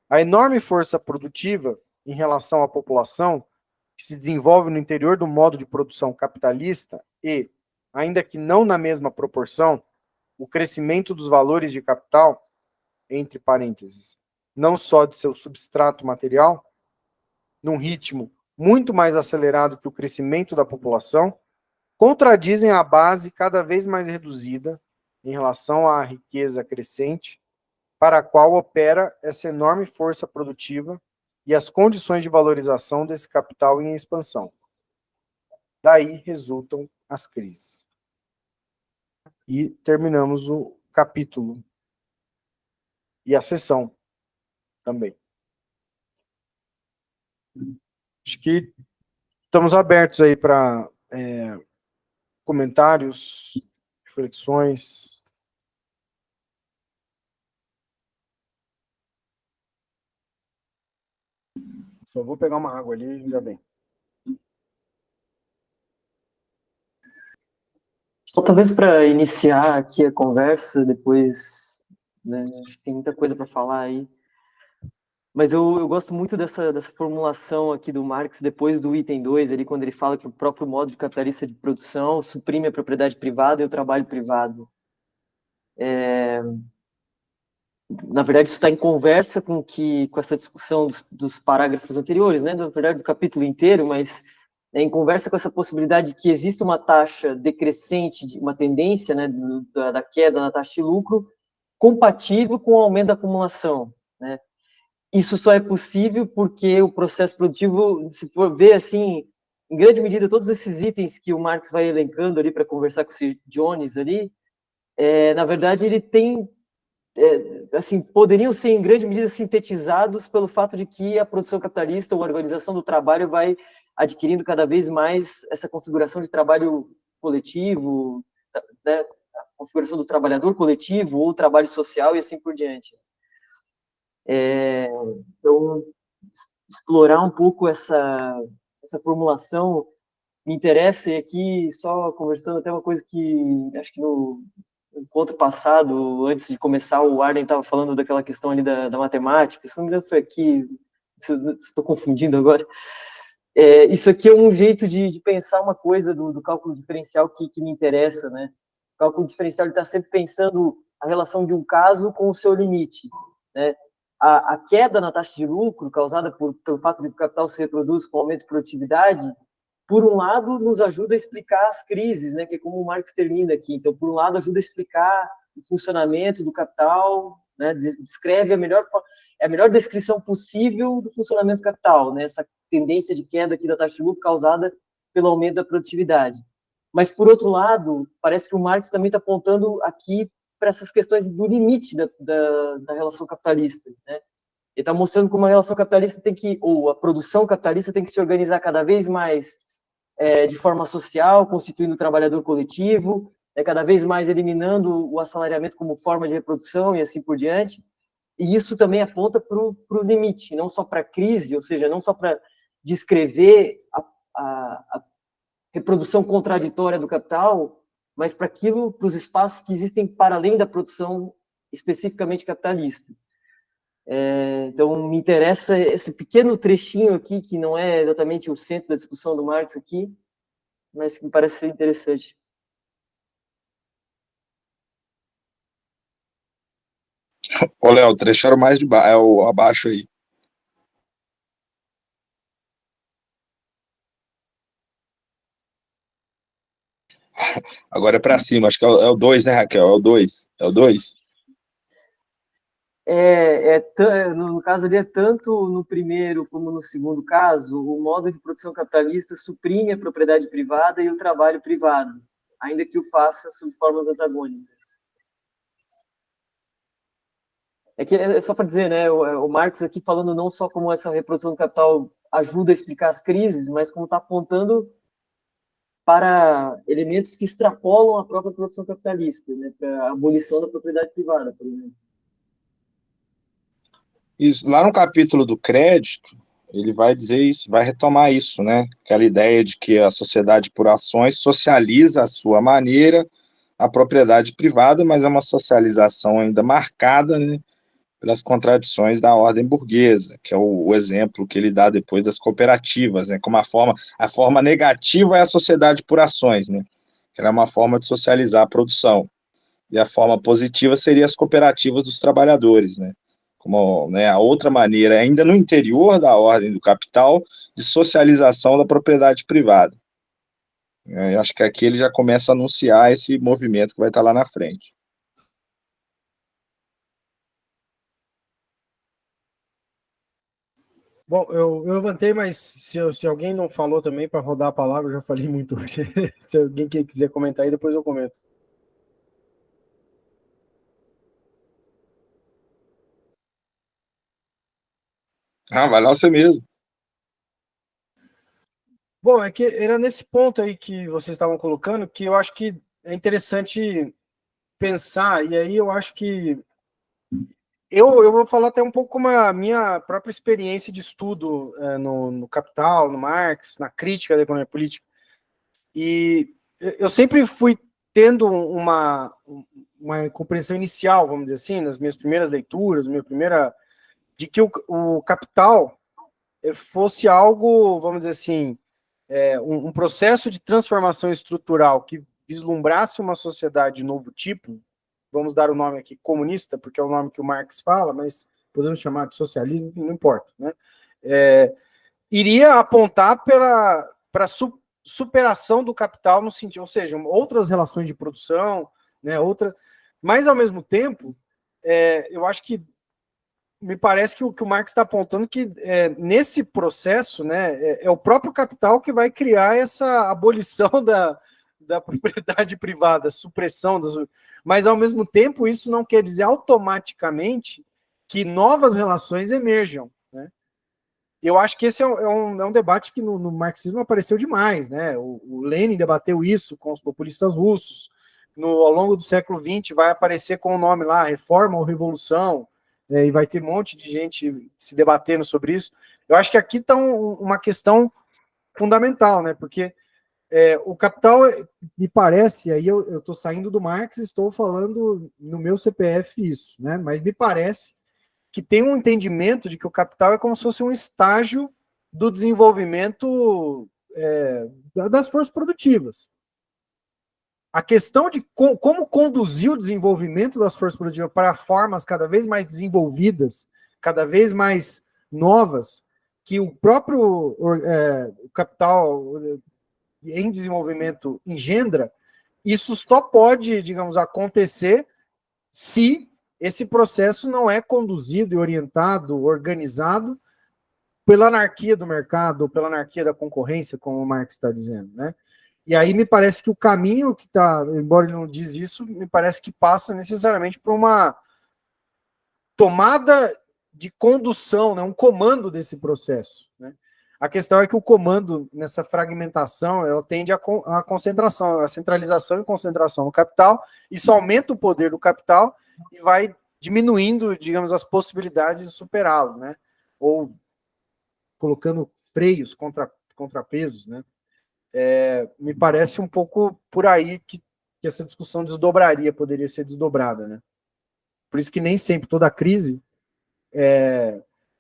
A enorme força produtiva em relação à população que se desenvolve no interior do modo de produção capitalista e, ainda que não na mesma proporção, o crescimento dos valores de capital, entre parênteses, não só de seu substrato material, num ritmo muito mais acelerado que o crescimento da população, contradizem a base cada vez mais reduzida em relação à riqueza crescente, para a qual opera essa enorme força produtiva e as condições de valorização desse capital em expansão. Daí resultam as crises. E terminamos o capítulo e a sessão também. Acho que estamos abertos aí para comentários, reflexões. Só vou pegar uma água ali e já vem. Só talvez para iniciar aqui a conversa, depois, né, acho que tem muita coisa para falar aí. Mas eu gosto muito dessa formulação aqui do Marx, depois do item 2, ali, quando ele fala que o próprio modo de capitalista de produção suprime a propriedade privada e o trabalho privado. Na verdade, isso está em conversa com essa discussão dos parágrafos anteriores, né? Na verdade, do capítulo inteiro, mas né, em conversa com essa possibilidade de que existe uma taxa decrescente, uma tendência, né, da queda na taxa de lucro, compatível com o aumento da acumulação, né? Isso só é possível porque o processo produtivo, se for ver assim, em grande medida, todos esses itens que o Marx vai elencando ali para conversar com o Sir Jones ali, na verdade, ele tem, assim, poderiam ser em grande medida sintetizados pelo fato de que a produção capitalista ou a organização do trabalho vai adquirindo cada vez mais essa configuração de trabalho coletivo, né, a configuração do trabalhador coletivo ou trabalho social e assim por diante. Então, explorar um pouco essa formulação me interessa, e aqui, só conversando, até uma coisa que acho que no encontro passado, antes de começar, o Arden estava falando daquela questão ali da matemática, se não me engano foi aqui, se eu estou confundindo agora, isso aqui é um jeito de pensar uma coisa do cálculo diferencial que me interessa, né? O cálculo diferencial está sempre pensando a relação de um caso com o seu limite, né? A queda na taxa de lucro causada pelo fato de que o capital se reproduz com aumento de produtividade, por um lado, nos ajuda a explicar as crises, né, que é como o Marx termina aqui. Então, por um lado, ajuda a explicar o funcionamento do capital, né, descreve a melhor descrição possível do funcionamento do capital, né, essa tendência de queda aqui da taxa de lucro causada pelo aumento da produtividade. Mas, por outro lado, parece que o Marx também está apontando aqui para essas questões do limite da relação capitalista, né? Ele está mostrando como a relação capitalista ou a produção capitalista tem que se organizar cada vez mais de forma social, constituindo o trabalhador coletivo, cada vez mais eliminando o assalariamento como forma de reprodução e assim por diante. E isso também aponta para o limite, não só para a crise, ou seja, não só para descrever a reprodução contraditória do capital, mas para os espaços que existem para além da produção especificamente capitalista. Então, me interessa esse pequeno trechinho aqui, que não é exatamente o centro da discussão do Marx aqui, mas que me parece ser interessante. Ô, Léo, trecharam mais de baixo, abaixo aí. Agora é para cima, acho que é o 2, né, Raquel? É o 2. É o 2? No caso ali, tanto no primeiro como no segundo caso, o modo de produção capitalista suprime a propriedade privada e o trabalho privado, ainda que o faça sob formas antagônicas. É só para dizer, né, o Marx aqui falando não só como essa reprodução do capital ajuda a explicar as crises, mas como está apontando para elementos que extrapolam a própria produção capitalista, né, para a abolição da propriedade privada, por exemplo. Isso, lá no capítulo do crédito, ele vai dizer isso, vai retomar isso, né? Aquela ideia de que a sociedade por ações socializa à sua maneira a propriedade privada, mas é uma socialização ainda marcada, né, pelas contradições da ordem burguesa, que é o exemplo que ele dá depois das cooperativas, né? Como a forma negativa é a sociedade por ações, né? Que era uma forma de socializar a produção. E a forma positiva seria as cooperativas dos trabalhadores, né? Como, né, a outra maneira, ainda no interior da ordem do capital, de socialização da propriedade privada. Eu acho que aqui ele já começa a anunciar esse movimento que vai estar lá na frente. Bom, eu levantei, mas se alguém não falou também, para rodar a palavra, eu já falei muito hoje. Se alguém quiser comentar aí, depois eu comento. Ah, vai lá você mesmo. Bom, é que era nesse ponto aí que vocês estavam colocando que eu acho que é interessante pensar, e aí eu acho que eu vou falar até um pouco como a minha própria experiência de estudo no Capital, no Marx, na crítica da economia política. E eu sempre fui tendo uma compreensão inicial, vamos dizer assim, nas minhas primeiras leituras, de que o capital fosse algo, vamos dizer assim, um processo de transformação estrutural que vislumbrasse uma sociedade de novo tipo, vamos dar o nome aqui comunista, porque é o nome que o Marx fala, mas podemos chamar de socialismo, não importa, né? Iria apontar para superação do capital no sentido, ou seja, outras relações de produção, né, mas ao mesmo tempo, eu acho que me parece que o Marx está apontando que nesse processo, né, é o próprio capital que vai criar essa abolição da propriedade privada, supressão mas ao mesmo tempo isso não quer dizer automaticamente que novas relações emerjam, né? Eu acho que esse é um debate que no marxismo apareceu demais, né? O Lenin debateu isso com os populistas russos. Ao longo do século XX vai aparecer com o nome lá, Reforma ou Revolução, e vai ter um monte de gente se debatendo sobre isso. Eu acho que aqui está uma questão fundamental, né? Porque o capital, me parece, aí eu estou saindo do Marx e estou falando no meu CPF isso, né? Mas me parece que tem um entendimento de que o capital é como se fosse um estágio do desenvolvimento das forças produtivas. A questão de como conduzir o desenvolvimento das forças produtivas para formas cada vez mais desenvolvidas, cada vez mais novas, que o próprio capital em desenvolvimento engendra, isso só pode, digamos, acontecer se esse processo não é conduzido e orientado, organizado pela anarquia do mercado, ou pela anarquia da concorrência, como o Marx está dizendo, né? E aí me parece que o caminho que está, embora ele não diz isso, me parece que passa necessariamente por uma tomada de condução, né, um comando desse processo, né? A questão é que o comando, nessa fragmentação, ela tende à concentração, a centralização e concentração no capital, isso aumenta o poder do capital e vai diminuindo, digamos, as possibilidades de superá-lo, né? Ou colocando freios, contrapesos, né? Me parece um pouco por aí que essa discussão poderia ser desdobrada, né? Por isso que nem sempre toda crise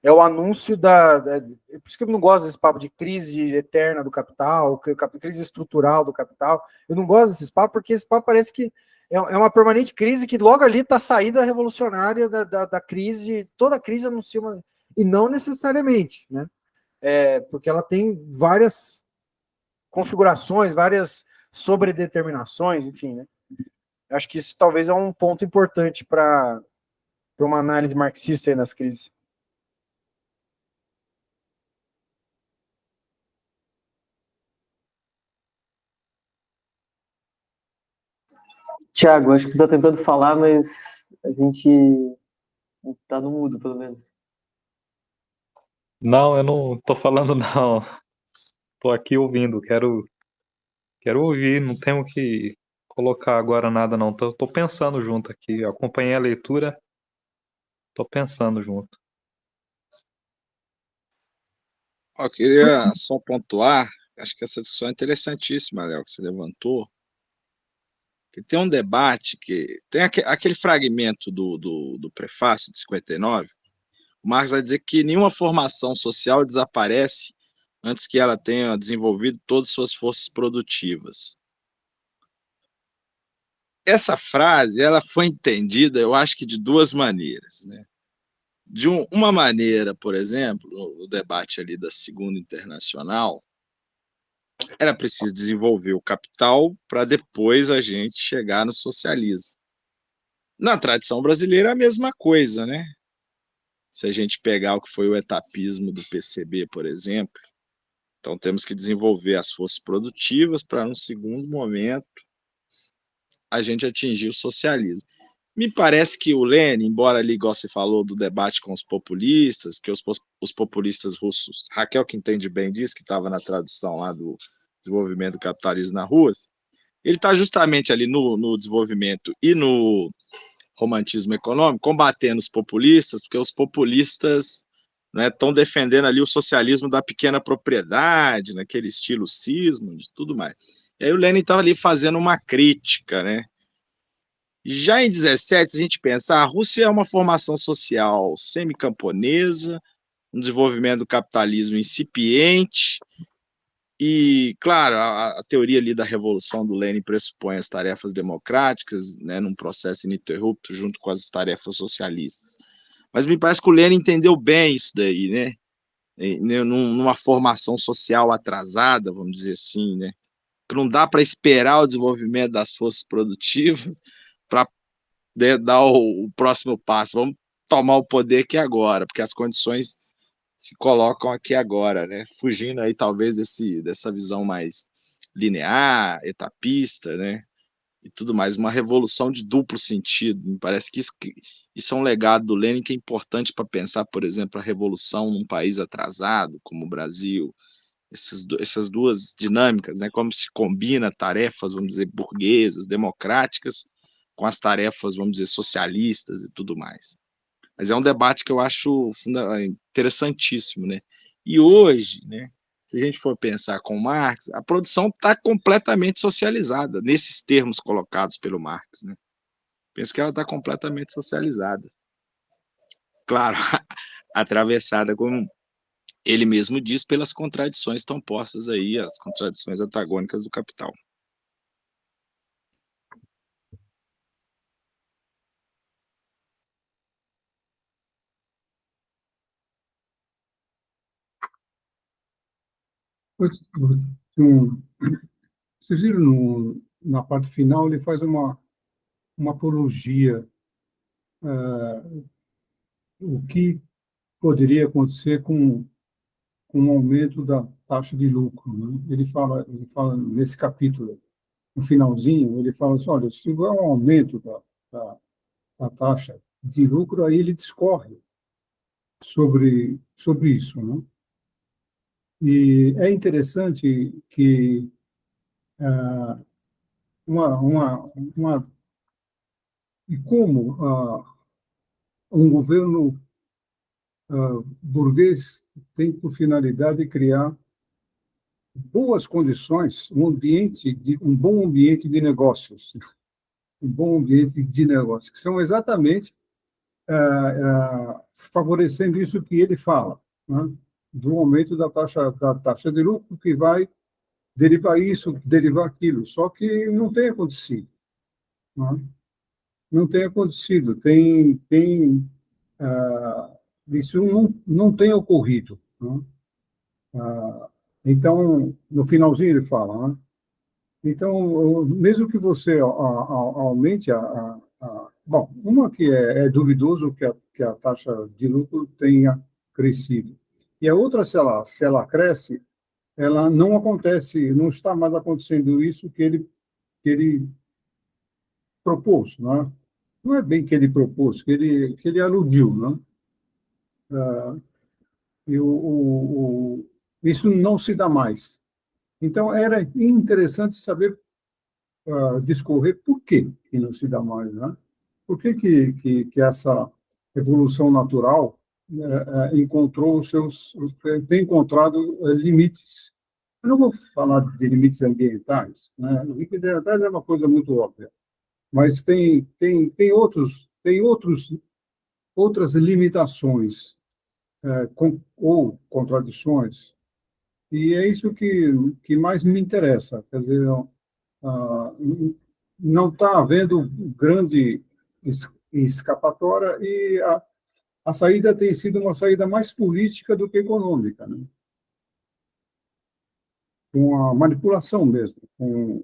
é o anúncio por isso que eu não gosto desse papo de crise eterna do capital, crise estrutural do capital. Eu não gosto desses papos, porque esse papo parece que é uma permanente crise que logo ali está a saída revolucionária da crise, toda crise anuncia uma... E não necessariamente, né? Porque ela tem várias configurações, várias sobredeterminações, enfim, né? Acho que isso talvez é um ponto importante para uma análise marxista aí nas crises. Tiago, acho que você está tentando falar, mas a gente está no mudo, pelo menos. Não, eu não tô falando não. Tô aqui ouvindo, quero ouvir, não tenho que colocar agora nada não. Tô pensando junto aqui, acompanhei a leitura, tô pensando junto. Eu queria só pontuar, acho que essa discussão é interessantíssima, Léo, que você levantou, que tem um debate que tem aquele fragmento do prefácio de 59, o Marx vai dizer que nenhuma formação social desaparece antes que ela tenha desenvolvido todas as suas forças produtivas. Essa frase, ela foi entendida, eu acho que de duas maneiras, né? De uma maneira, por exemplo, no debate ali da Segunda Internacional, era preciso desenvolver o capital para depois a gente chegar no socialismo. Na tradição brasileira é a mesma coisa, né? Se a gente pegar o que foi o etapismo do PCB, por exemplo, então temos que desenvolver as forças produtivas para, num segundo momento, a gente atingir o socialismo. Me parece que o Lenin, embora ali, igual você falou, do debate com os populistas, que os populistas russos, Raquel que entende bem disso, que estava na tradução lá do desenvolvimento do capitalismo na Rússia, ele está justamente ali no desenvolvimento e no romantismo econômico, combatendo os populistas, porque os populistas estão defendendo ali o socialismo da pequena propriedade, naquele estilo cismo, de tudo mais. E aí o Lenin estava ali fazendo uma crítica, né? Já em 17, a gente pensa, a Rússia é uma formação social semicamponesa, um desenvolvimento do capitalismo incipiente, e, claro, a teoria ali da revolução do Lenin pressupõe as tarefas democráticas, né, num processo ininterrupto junto com as tarefas socialistas. Mas me parece que o Lenin entendeu bem isso daí, né? numa formação social atrasada, vamos dizer assim, né? Que não dá para esperar o desenvolvimento das forças produtivas para dar o próximo passo. Vamos tomar o poder aqui agora, porque as condições se colocam aqui agora, né? Fugindo aí talvez dessa visão mais linear, etapista, né? E tudo mais, uma revolução de duplo sentido. Me parece que isso é um legado do Lenin que é importante para pensar, por exemplo, a revolução num país atrasado como o Brasil. Essas duas dinâmicas, né? Como se combina tarefas, vamos dizer, burguesas, democráticas, com as tarefas, vamos dizer, socialistas e tudo mais. Mas é um debate que eu acho interessantíssimo, né? E hoje, né, se a gente for pensar com Marx, a produção está completamente socializada, nesses termos colocados pelo Marx, né? Penso que ela está completamente socializada. Claro, atravessada, como ele mesmo diz, pelas contradições tão postas aí, as contradições antagônicas do capital. Vocês viram na parte final, ele faz uma apologia, o que poderia acontecer com o aumento da taxa de lucro, né? Ele fala nesse capítulo, no finalzinho, ele fala assim, olha, se tiver um aumento da taxa de lucro, aí ele discorre sobre isso, né? E é interessante que e como um governo burguês tem por finalidade criar boas condições, um bom ambiente de negócios, que são exatamente favorecendo isso que ele fala, né? Do aumento da taxa de lucro, que vai derivar isso, derivar aquilo. Só que não tem acontecido, né? Não tem acontecido. Isso não tem ocorrido, né? Então, no finalzinho ele fala, né? Então, mesmo que você aumente bom, uma que é duvidoso que a taxa de lucro tenha crescido. E a outra, se ela cresce, ela não acontece, não está mais acontecendo isso que ele propôs, né? Não é bem que ele propôs, que ele aludiu, né? E isso não se dá mais. Então, era interessante saber discorrer por que não se dá mais, né? Por que essa evolução natural encontrou tem encontrado limites? Eu não vou falar de limites ambientais, né? Limites ambientais é uma coisa muito óbvia, mas tem outras limitações ou contradições, e é isso que mais me interessa. Quer dizer, não está havendo grande escapatória e a saída tem sido uma saída mais política do que econômica, né? Com a manipulação mesmo, com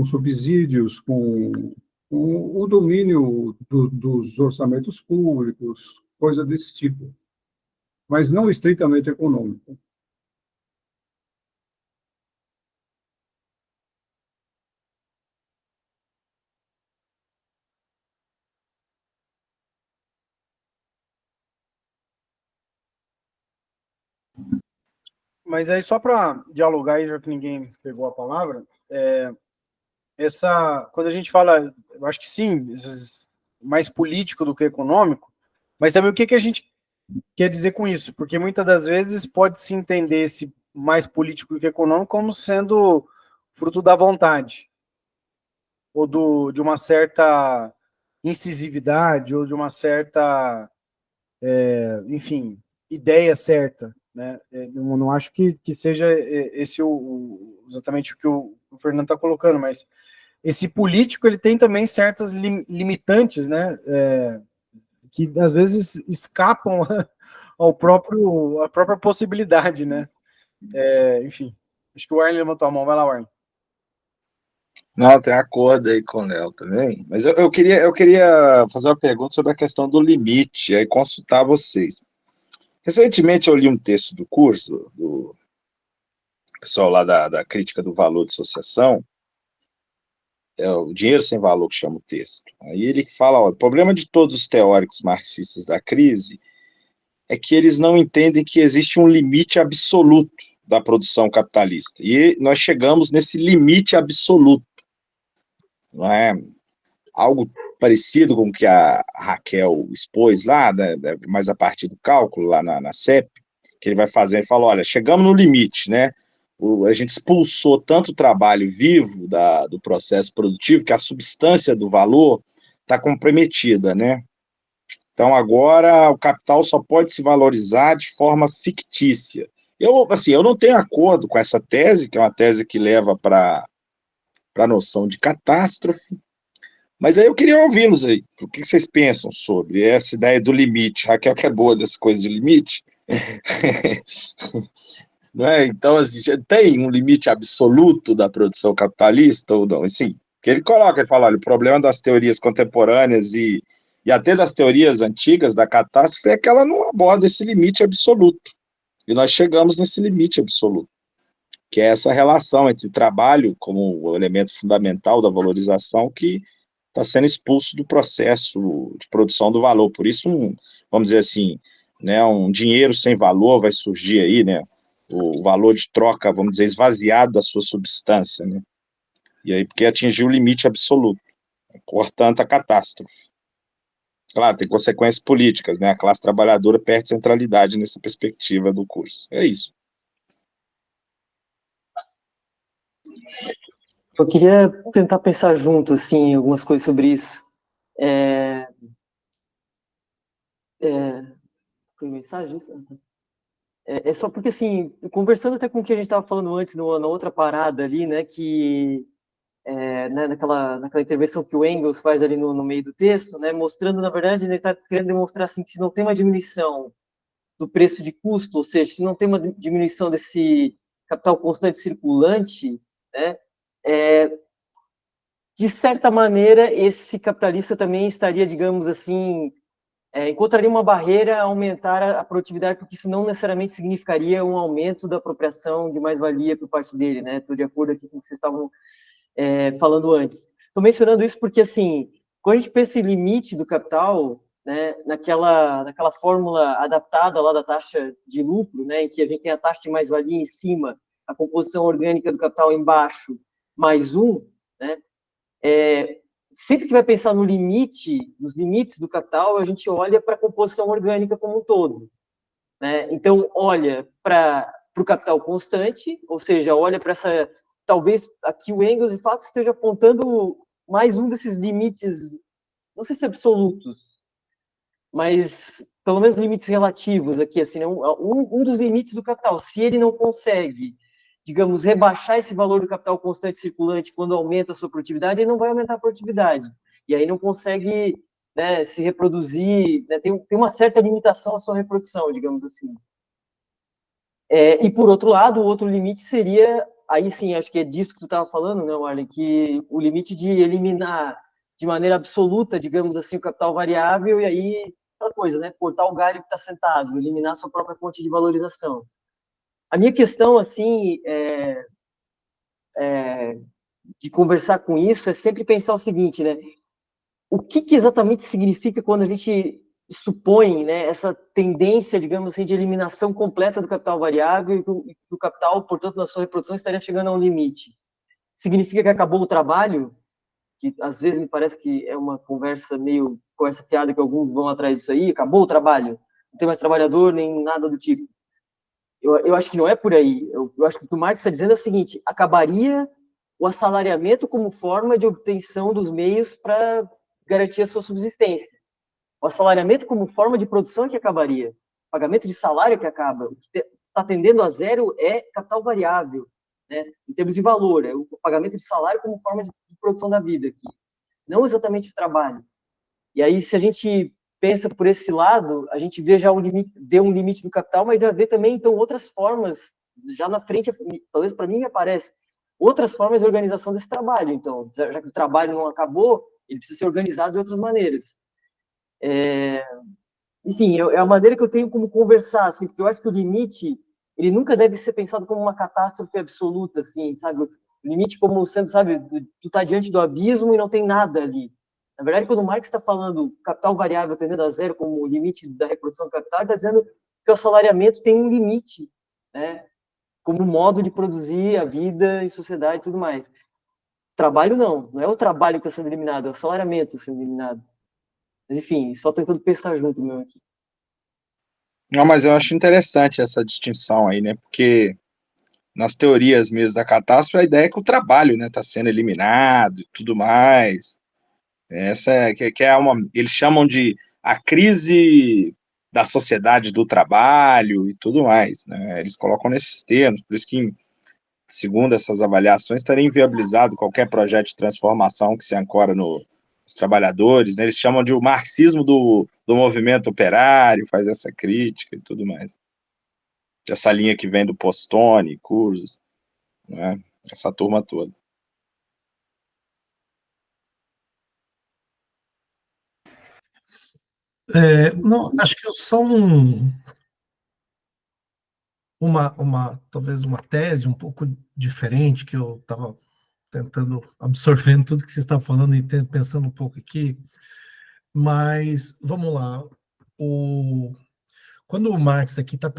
subsídios, com o domínio dos orçamentos públicos, coisa desse tipo, mas não estritamente econômica. Mas aí, só para dialogar, aí, já que ninguém pegou a palavra, quando a gente fala, eu acho que sim, mais político do que econômico, mas também o que a gente quer dizer com isso? Porque muitas das vezes pode-se entender esse mais político do que econômico como sendo fruto da vontade, ou de uma certa incisividade, ou de uma certa, enfim, ideia certa, né? Não acho que seja esse exatamente o que o Fernando está colocando, mas esse político ele tem também certas limitantes, né? Que às vezes escapam a própria possibilidade, né? Enfim, acho que o Arlen levantou a mão. Vai lá, Arlen. Não, tem acordo aí com o Léo também. Mas eu queria fazer uma pergunta sobre a questão do limite, aí consultar vocês. Recentemente eu li um texto do curso, do pessoal lá da crítica do valor de associação, é o Dinheiro Sem Valor que chama o texto. Aí ele fala, ó, o problema de todos os teóricos marxistas da crise é que eles não entendem que existe um limite absoluto da produção capitalista. E nós chegamos nesse limite absoluto. Não é algo parecido com o que a Raquel expôs lá, né, mas a partir do cálculo lá na CEP, que ele vai fazer e fala, olha, chegamos no limite, né? A gente expulsou tanto o trabalho vivo do processo produtivo que a substância do valor está comprometida, né? Então, agora, o capital só pode se valorizar de forma fictícia. Eu não tenho acordo com essa tese, que é uma tese que leva para a noção de catástrofe, mas aí eu queria ouvi-los aí. O que vocês pensam sobre essa ideia do limite? Raquel, que é boa dessa coisa de limite. Não é? Então, assim, tem um limite absoluto da produção capitalista ou não? Assim, que ele fala, olha, o problema das teorias contemporâneas e até das teorias antigas da catástrofe é que ela não aborda esse limite absoluto. E nós chegamos nesse limite absoluto, que é essa relação entre o trabalho como o elemento fundamental da valorização que está sendo expulso do processo de produção do valor. Por isso, vamos dizer assim, né, um dinheiro sem valor vai surgir aí, né? O valor de troca, vamos dizer, esvaziado da sua substância, né? E aí, porque atingiu o limite absoluto, portanto, a catástrofe. Claro, tem consequências políticas, né? A classe trabalhadora perde centralidade nessa perspectiva do curso. É isso. Eu queria tentar pensar junto, assim, algumas coisas sobre isso. Foi mensagem isso? É só porque, assim, conversando até com o que a gente estava falando antes, na outra parada ali, né, que né, naquela intervenção que o Engels faz ali no meio do texto, né, mostrando, na verdade, ele está querendo demonstrar assim, que se não tem uma diminuição do preço de custo, ou seja, se não tem uma diminuição desse capital constante circulante, né, de certa maneira, esse capitalista também estaria, digamos assim, encontraria uma barreira a aumentar a produtividade, porque isso não necessariamente significaria um aumento da apropriação de mais-valia por parte dele, né? Estou de acordo aqui com o que vocês estavam falando antes. Estou mencionando isso porque, assim, quando a gente pensa em limite do capital, né, naquela fórmula adaptada lá da taxa de lucro, né, em que a gente tem a taxa de mais-valia em cima, a composição orgânica do capital embaixo, mais um, né, sempre que vai pensar no limite, nos limites do capital, a gente olha para a composição orgânica como um todo, né? Então, olha para o capital constante, ou seja, olha para essa... Talvez aqui o Engels, de fato, esteja apontando mais um desses limites, não sei se absolutos, mas pelo menos limites relativos aqui, assim, né? um dos limites do capital. Se ele não consegue, digamos, rebaixar esse valor do capital constante circulante quando aumenta a sua produtividade, ele não vai aumentar a produtividade. E aí não consegue, né, se reproduzir, né, tem uma certa limitação à sua reprodução, digamos assim. E, por outro lado, o outro limite seria, aí sim, acho que é disso que tu estava falando, né, Arlen, que o limite de eliminar de maneira absoluta, digamos assim, o capital variável, e aí, aquela coisa, né, cortar o galho que está sentado, eliminar a sua própria fonte de valorização. A minha questão, assim, de conversar com isso é sempre pensar o seguinte, né? O que exatamente significa quando a gente supõe, né, essa tendência, digamos assim, de eliminação completa do capital variável e que o capital, portanto, na sua reprodução estaria chegando a um limite? Significa que acabou o trabalho? Que às vezes me parece que é uma conversa meio conversa fiada que alguns vão atrás disso aí, acabou o trabalho, não tem mais trabalhador nem nada do tipo. Eu acho que não é por aí. Eu acho que o que o Marx está dizendo é o seguinte: acabaria o assalariamento como forma de obtenção dos meios para garantir a sua subsistência. O assalariamento como forma de produção é que acabaria. O pagamento de salário é que acaba. O que está tendendo a zero é capital variável, né? Em termos de valor. É o pagamento de salário como forma de produção da vida aqui. Não exatamente o trabalho. E aí, se a gente pensa por esse lado, a gente vê já um limite do capital, mas já vê também, então, outras formas, já na frente, talvez para mim aparece, outras formas de organização desse trabalho. Então, já que o trabalho não acabou, ele precisa ser organizado de outras maneiras. Enfim, é a maneira que eu tenho como conversar, assim, porque eu acho que o limite, ele nunca deve ser pensado como uma catástrofe absoluta, assim, sabe? O limite como sendo, sabe, tu tá diante do abismo e não tem nada ali. Na verdade, quando o Marx está falando capital variável tendendo a zero como limite da reprodução do capital, ele está dizendo que o assalariamento tem um limite, né? Como modo de produzir a vida em sociedade e tudo mais. Trabalho não é o trabalho que está sendo eliminado, é o assalariamento sendo eliminado. Mas, enfim, só tentando pensar junto mesmo aqui. Não, mas eu acho interessante essa distinção aí, né? Porque nas teorias mesmo da catástrofe, a ideia é que o trabalho, né, está sendo eliminado e tudo mais. Essa que é uma, eles chamam de a crise da sociedade do trabalho e tudo mais, né? Eles colocam nesses termos, por isso que, segundo essas avaliações, estaria inviabilizado qualquer projeto de transformação que se ancora nos trabalhadores, né? Eles chamam de o marxismo do movimento operário, faz essa crítica e tudo mais. Essa linha que vem do Postone, Cursos, né? Essa turma toda. Não, acho que só talvez uma tese um pouco diferente, que eu estava tentando absorvendo tudo que você está falando e pensando um pouco aqui, mas vamos lá. Quando o Marx aqui está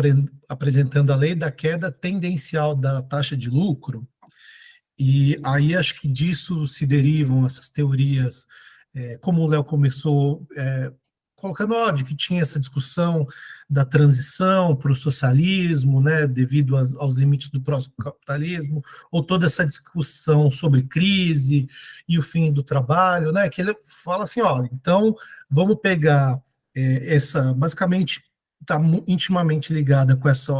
apresentando a lei da queda tendencial da taxa de lucro, e aí acho que disso se derivam essas teorias, como o Léo começou colocando, de que tinha essa discussão da transição para o socialismo, né, devido aos limites do próximo capitalismo, ou toda essa discussão sobre crise e o fim do trabalho, né, que ele fala assim, então vamos pegar basicamente está intimamente ligada com essa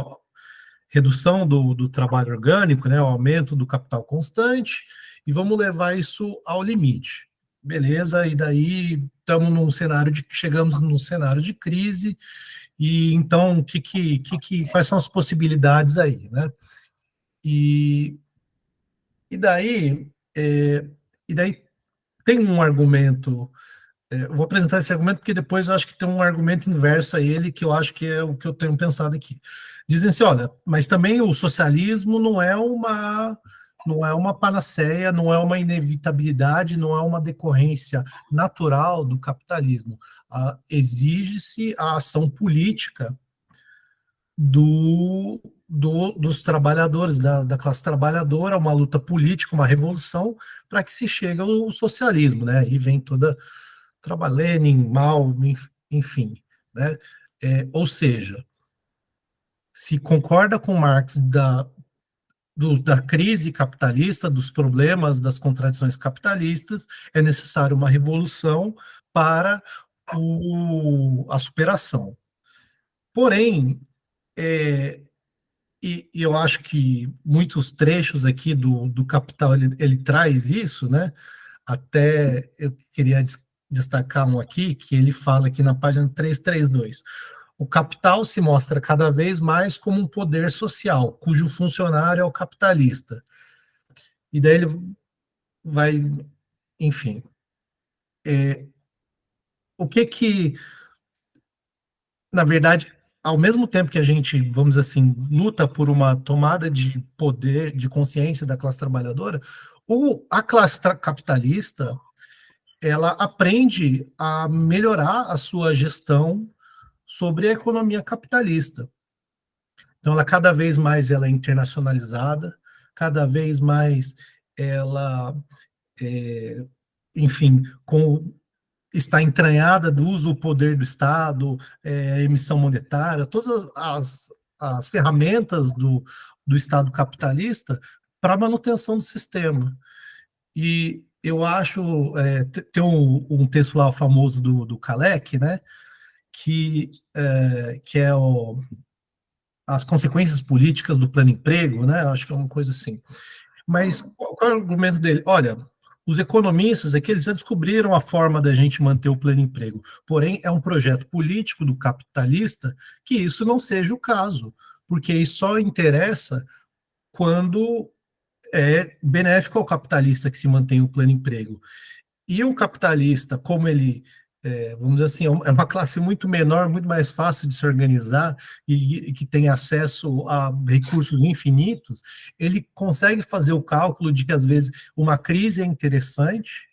redução do trabalho orgânico, né, o aumento do capital constante, e vamos levar isso ao limite. Beleza, e daí chegamos num cenário de crise, e então quais são as possibilidades aí, né? E daí tem um argumento. Eu vou apresentar esse argumento porque depois eu acho que tem um argumento inverso a ele, que eu acho que é o que eu tenho pensado aqui. Dizem assim, olha, mas também o socialismo não é uma panaceia, não é uma inevitabilidade, não é uma decorrência natural do capitalismo. Exige-se a ação política dos trabalhadores, da classe trabalhadora, uma luta política, uma revolução, para que se chegue ao socialismo, né? E vem toda Lenin, Mao, enfim, né? Ou seja, se concorda com Marx da crise capitalista, dos problemas, das contradições capitalistas, é necessário uma revolução para a superação. Porém, e eu acho que muitos trechos aqui do Capital, ele traz isso, né? Até eu queria destacar um aqui, que ele fala aqui na página 332. O capital se mostra cada vez mais como um poder social, cujo funcionário é o capitalista. E daí ele vai, enfim. O que, na verdade, ao mesmo tempo que a gente, vamos dizer assim, luta por uma tomada de poder, de consciência da classe trabalhadora, a classe capitalista, ela aprende a melhorar a sua gestão sobre a economia capitalista. Então, cada vez mais ela é internacionalizada, cada vez mais ela, enfim, está entranhada do uso do poder do Estado, emissão monetária, todas as ferramentas do Estado capitalista para a manutenção do sistema. E eu acho, tem um texto lá famoso do Kalec, né, que é as consequências políticas do plano emprego, né, acho que é uma coisa assim. Mas qual é o argumento dele? Olha, os economistas é que eles já descobriram a forma da gente manter o pleno emprego. Porém, é um projeto político do capitalista que isso não seja o caso, porque isso só interessa quando é benéfico ao capitalista que se mantém o pleno emprego. E o capitalista, como ele, vamos dizer assim, é uma classe muito menor, muito mais fácil de se organizar e que tem acesso a recursos infinitos, ele consegue fazer o cálculo de que, às vezes, uma crise é interessante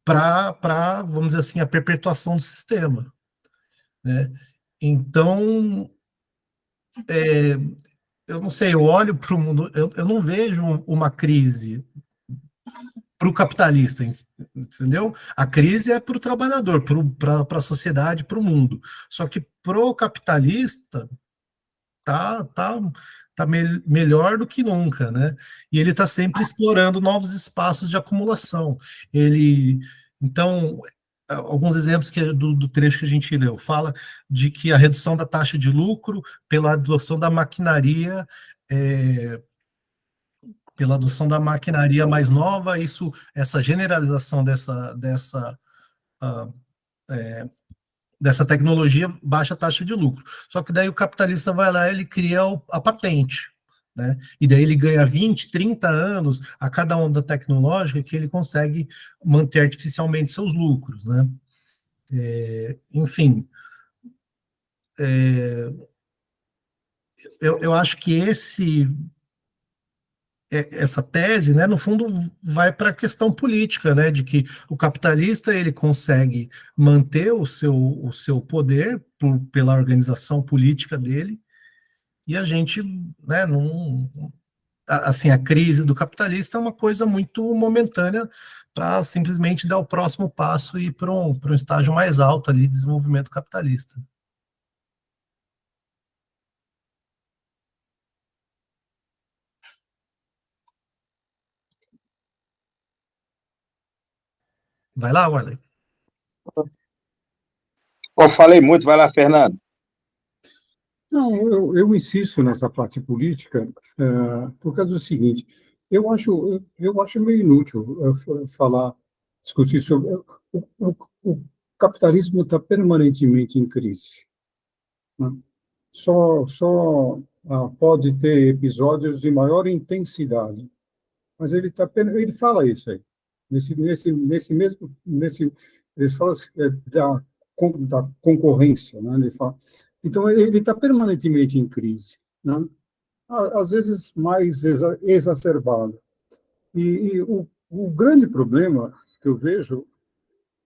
para, vamos dizer assim, a perpetuação do sistema, né? Então, eu não sei, eu olho para o mundo, eu não vejo uma crise para o capitalista, entendeu? A crise é para o trabalhador, para a sociedade, para o mundo. Só que para o capitalista tá melhor do que nunca, né? E ele está sempre explorando novos espaços de acumulação. Então, alguns exemplos do trecho que a gente leu, fala de que a redução da taxa de lucro pela adoção da maquinaria pela adoção da maquinaria mais nova, essa generalização uh, dessa tecnologia baixa a taxa de lucro. Só que daí o capitalista vai lá, ele cria a patente, né? E daí ele ganha 20, 30 anos a cada onda tecnológica que ele consegue manter artificialmente seus lucros, né? Enfim, eu acho que essa tese, né, no fundo, vai para a questão política, né, de que o capitalista ele consegue manter o seu poder pela organização política dele, e a gente, né, assim, a crise do capitalista é uma coisa muito momentânea para simplesmente dar o próximo passo e ir para um estágio mais alto ali de desenvolvimento capitalista. Vai lá, Warley. Eu falei muito, vai lá, Fernando. Não, eu insisto nessa parte política por causa do seguinte, eu acho meio inútil discutir sobre... O capitalismo está permanentemente em crise, né? Só pode ter episódios de maior intensidade, mas ele fala isso aí. Ele fala da concorrência, né? Ele fala. Então, ele está permanentemente em crise, né? Às vezes mais exacerbado. E o grande problema que eu vejo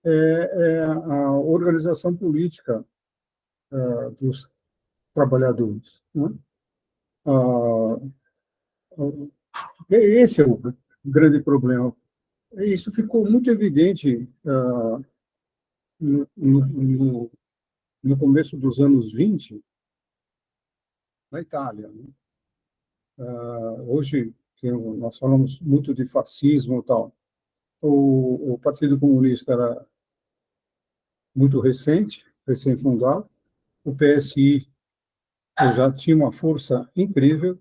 é a organização política dos trabalhadores, né? Esse é o grande problema. Isso ficou muito evidente no começo dos anos 20, na Itália, né? Hoje, nós falamos muito de fascismo e tal. O Partido Comunista era muito recém-fundado. O PSI já tinha uma força incrível.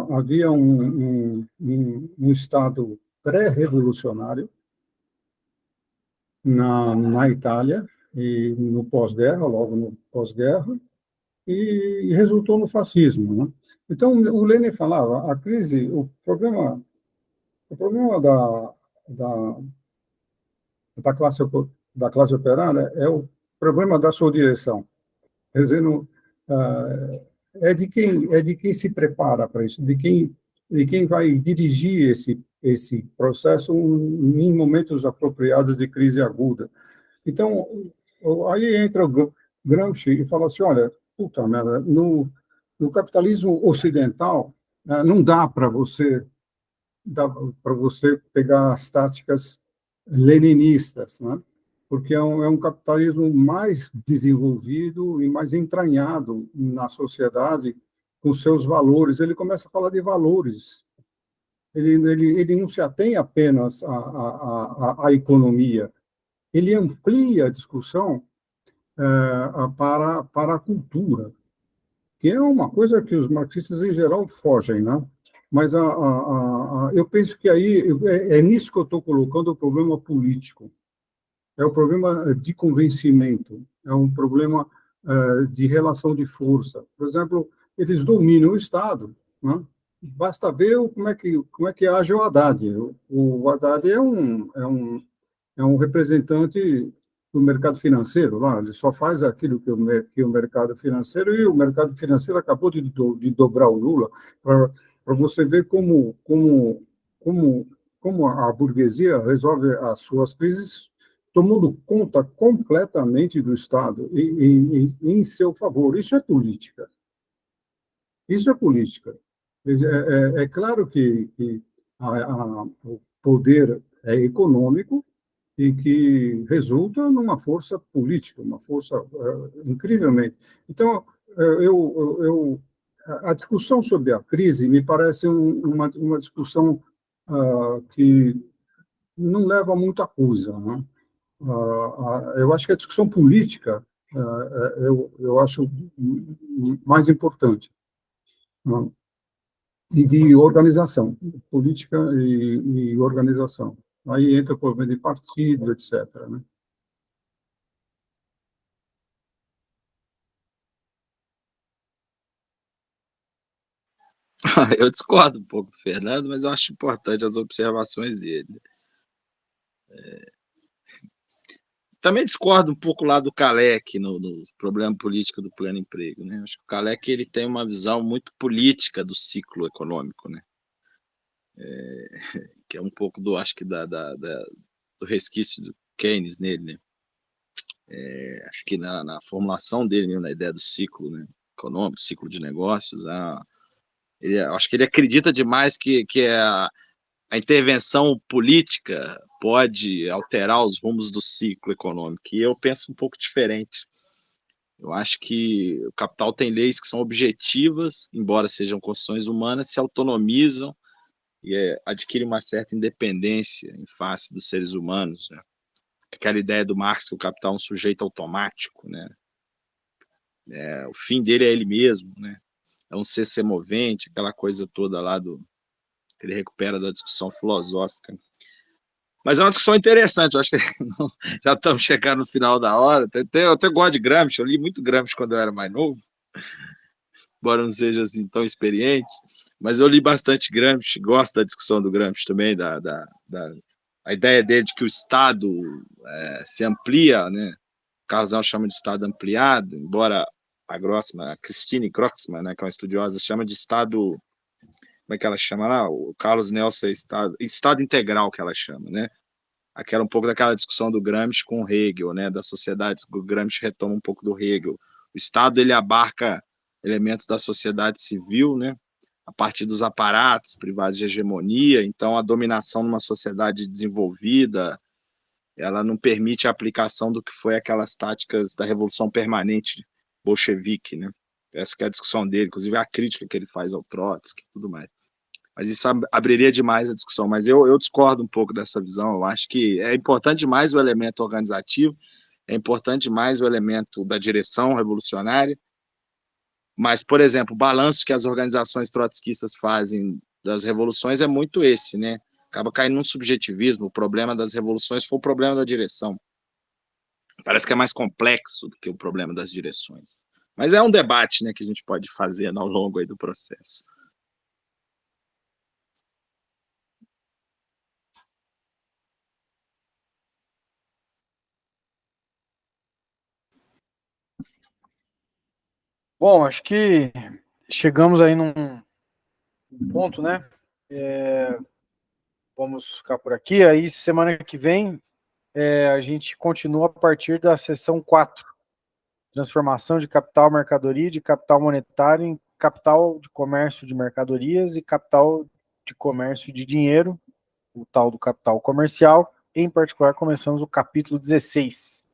Havia um Estado pré-revolucionário na Itália, e no pós-guerra, logo no pós-guerra, e resultou no fascismo, né? Então, o Lenin falava, a crise, o problema da classe operária é o problema da sua direção. Quer dizer, é de quem se prepara para isso, de quem vai dirigir esse processo em momentos apropriados de crise aguda. Então, aí entra o Gramsci e fala assim, olha, puta merda, no capitalismo ocidental, não dá para você pegar as táticas leninistas, né? Porque é um capitalismo mais desenvolvido e mais entranhado na sociedade com seus valores. Ele começa a falar de valores. Ele não se atém apenas à economia, ele amplia a discussão para a cultura, que é uma coisa que os marxistas, em geral, fogem, né? Mas eu penso que aí é nisso que eu estou colocando o problema político. É o problema de convencimento, é um problema de relação de força. Por exemplo, eles dominam o Estado, né? Basta ver como é que age o Haddad. O Haddad é um representante do mercado financeiro lá, ele só faz aquilo que o mercado financeiro, e o mercado financeiro acabou de dobrar o Lula, para você ver como a burguesia resolve as suas crises tomando conta completamente do Estado em seu favor. Isso é política. Isso é política. É claro que o poder é econômico e que resulta numa força política, uma força incrivelmente. Então, a discussão sobre a crise me parece uma discussão que não leva a muita coisa, né? Eu acho que a discussão política eu acho mais importante, né? E de organização, política e organização. Aí entra o problema de partido, etc., né? Eu discordo um pouco do Fernando, mas eu acho importante as observações dele. Também discordo um pouco lá do Kalec no problema político do plano emprego, né? Acho que o Kalec ele tem uma visão muito política do ciclo econômico, né? Que é um pouco acho que do resquício do Keynes nele, né? Acho que na formulação dele, mesmo, na ideia do ciclo, né, econômico, ciclo de negócios, acho que ele acredita demais que a intervenção política pode alterar os rumos do ciclo econômico, e eu penso um pouco diferente. Eu acho que o capital tem leis que são objetivas, embora sejam construções humanas, se autonomizam e adquirem uma certa independência em face dos seres humanos, né? Aquela ideia do Marx que o capital é um sujeito automático, né? O fim dele é ele mesmo, né? É um ser semovente, aquela coisa toda lá que ele recupera da discussão filosófica. Mas é uma discussão interessante, eu acho que já estamos chegando no final da hora. Eu até gosto de Gramsci, eu li muito Gramsci quando eu era mais novo, embora não seja assim tão experiente, mas eu li bastante Gramsci, gosto da discussão do Gramsci também, a ideia dele de que o Estado se amplia, né? O Carlos Nelson chama de Estado ampliado, embora a Christine Grossman, né, que é uma estudiosa, chama de Estado, como é que ela chama lá? O Carlos Nelson é Estado integral, que ela chama, né? Aquela um pouco daquela discussão do Gramsci com o Hegel, né? Da sociedade, o Gramsci retoma um pouco do Hegel. O Estado, ele abarca elementos da sociedade civil, né? A partir dos aparatos privados de hegemonia, então a dominação numa sociedade desenvolvida, ela não permite a aplicação do que foi aquelas táticas da Revolução Permanente bolchevique, né? Essa que é a discussão dele, inclusive a crítica que ele faz ao Trotsky e tudo mais. Mas isso abriria demais a discussão, mas eu discordo um pouco dessa visão. Eu acho que é importante demais o elemento organizativo, é importante demais o elemento da direção revolucionária, mas, por exemplo, o balanço que as organizações trotskistas fazem das revoluções é muito esse, né? Acaba caindo num subjetivismo. O problema das revoluções foi o problema da direção. Parece que é mais complexo do que o problema das direções. Mas é um debate, né, que a gente pode fazer ao longo aí do processo. Bom, acho que chegamos aí num ponto, né? Vamos ficar por aqui. Aí, semana que vem, a gente continua a partir da sessão 4. Transformação de capital mercadoria, de capital monetário em capital de comércio de mercadorias e capital de comércio de dinheiro, o tal do capital comercial. Em particular, começamos o capítulo 16.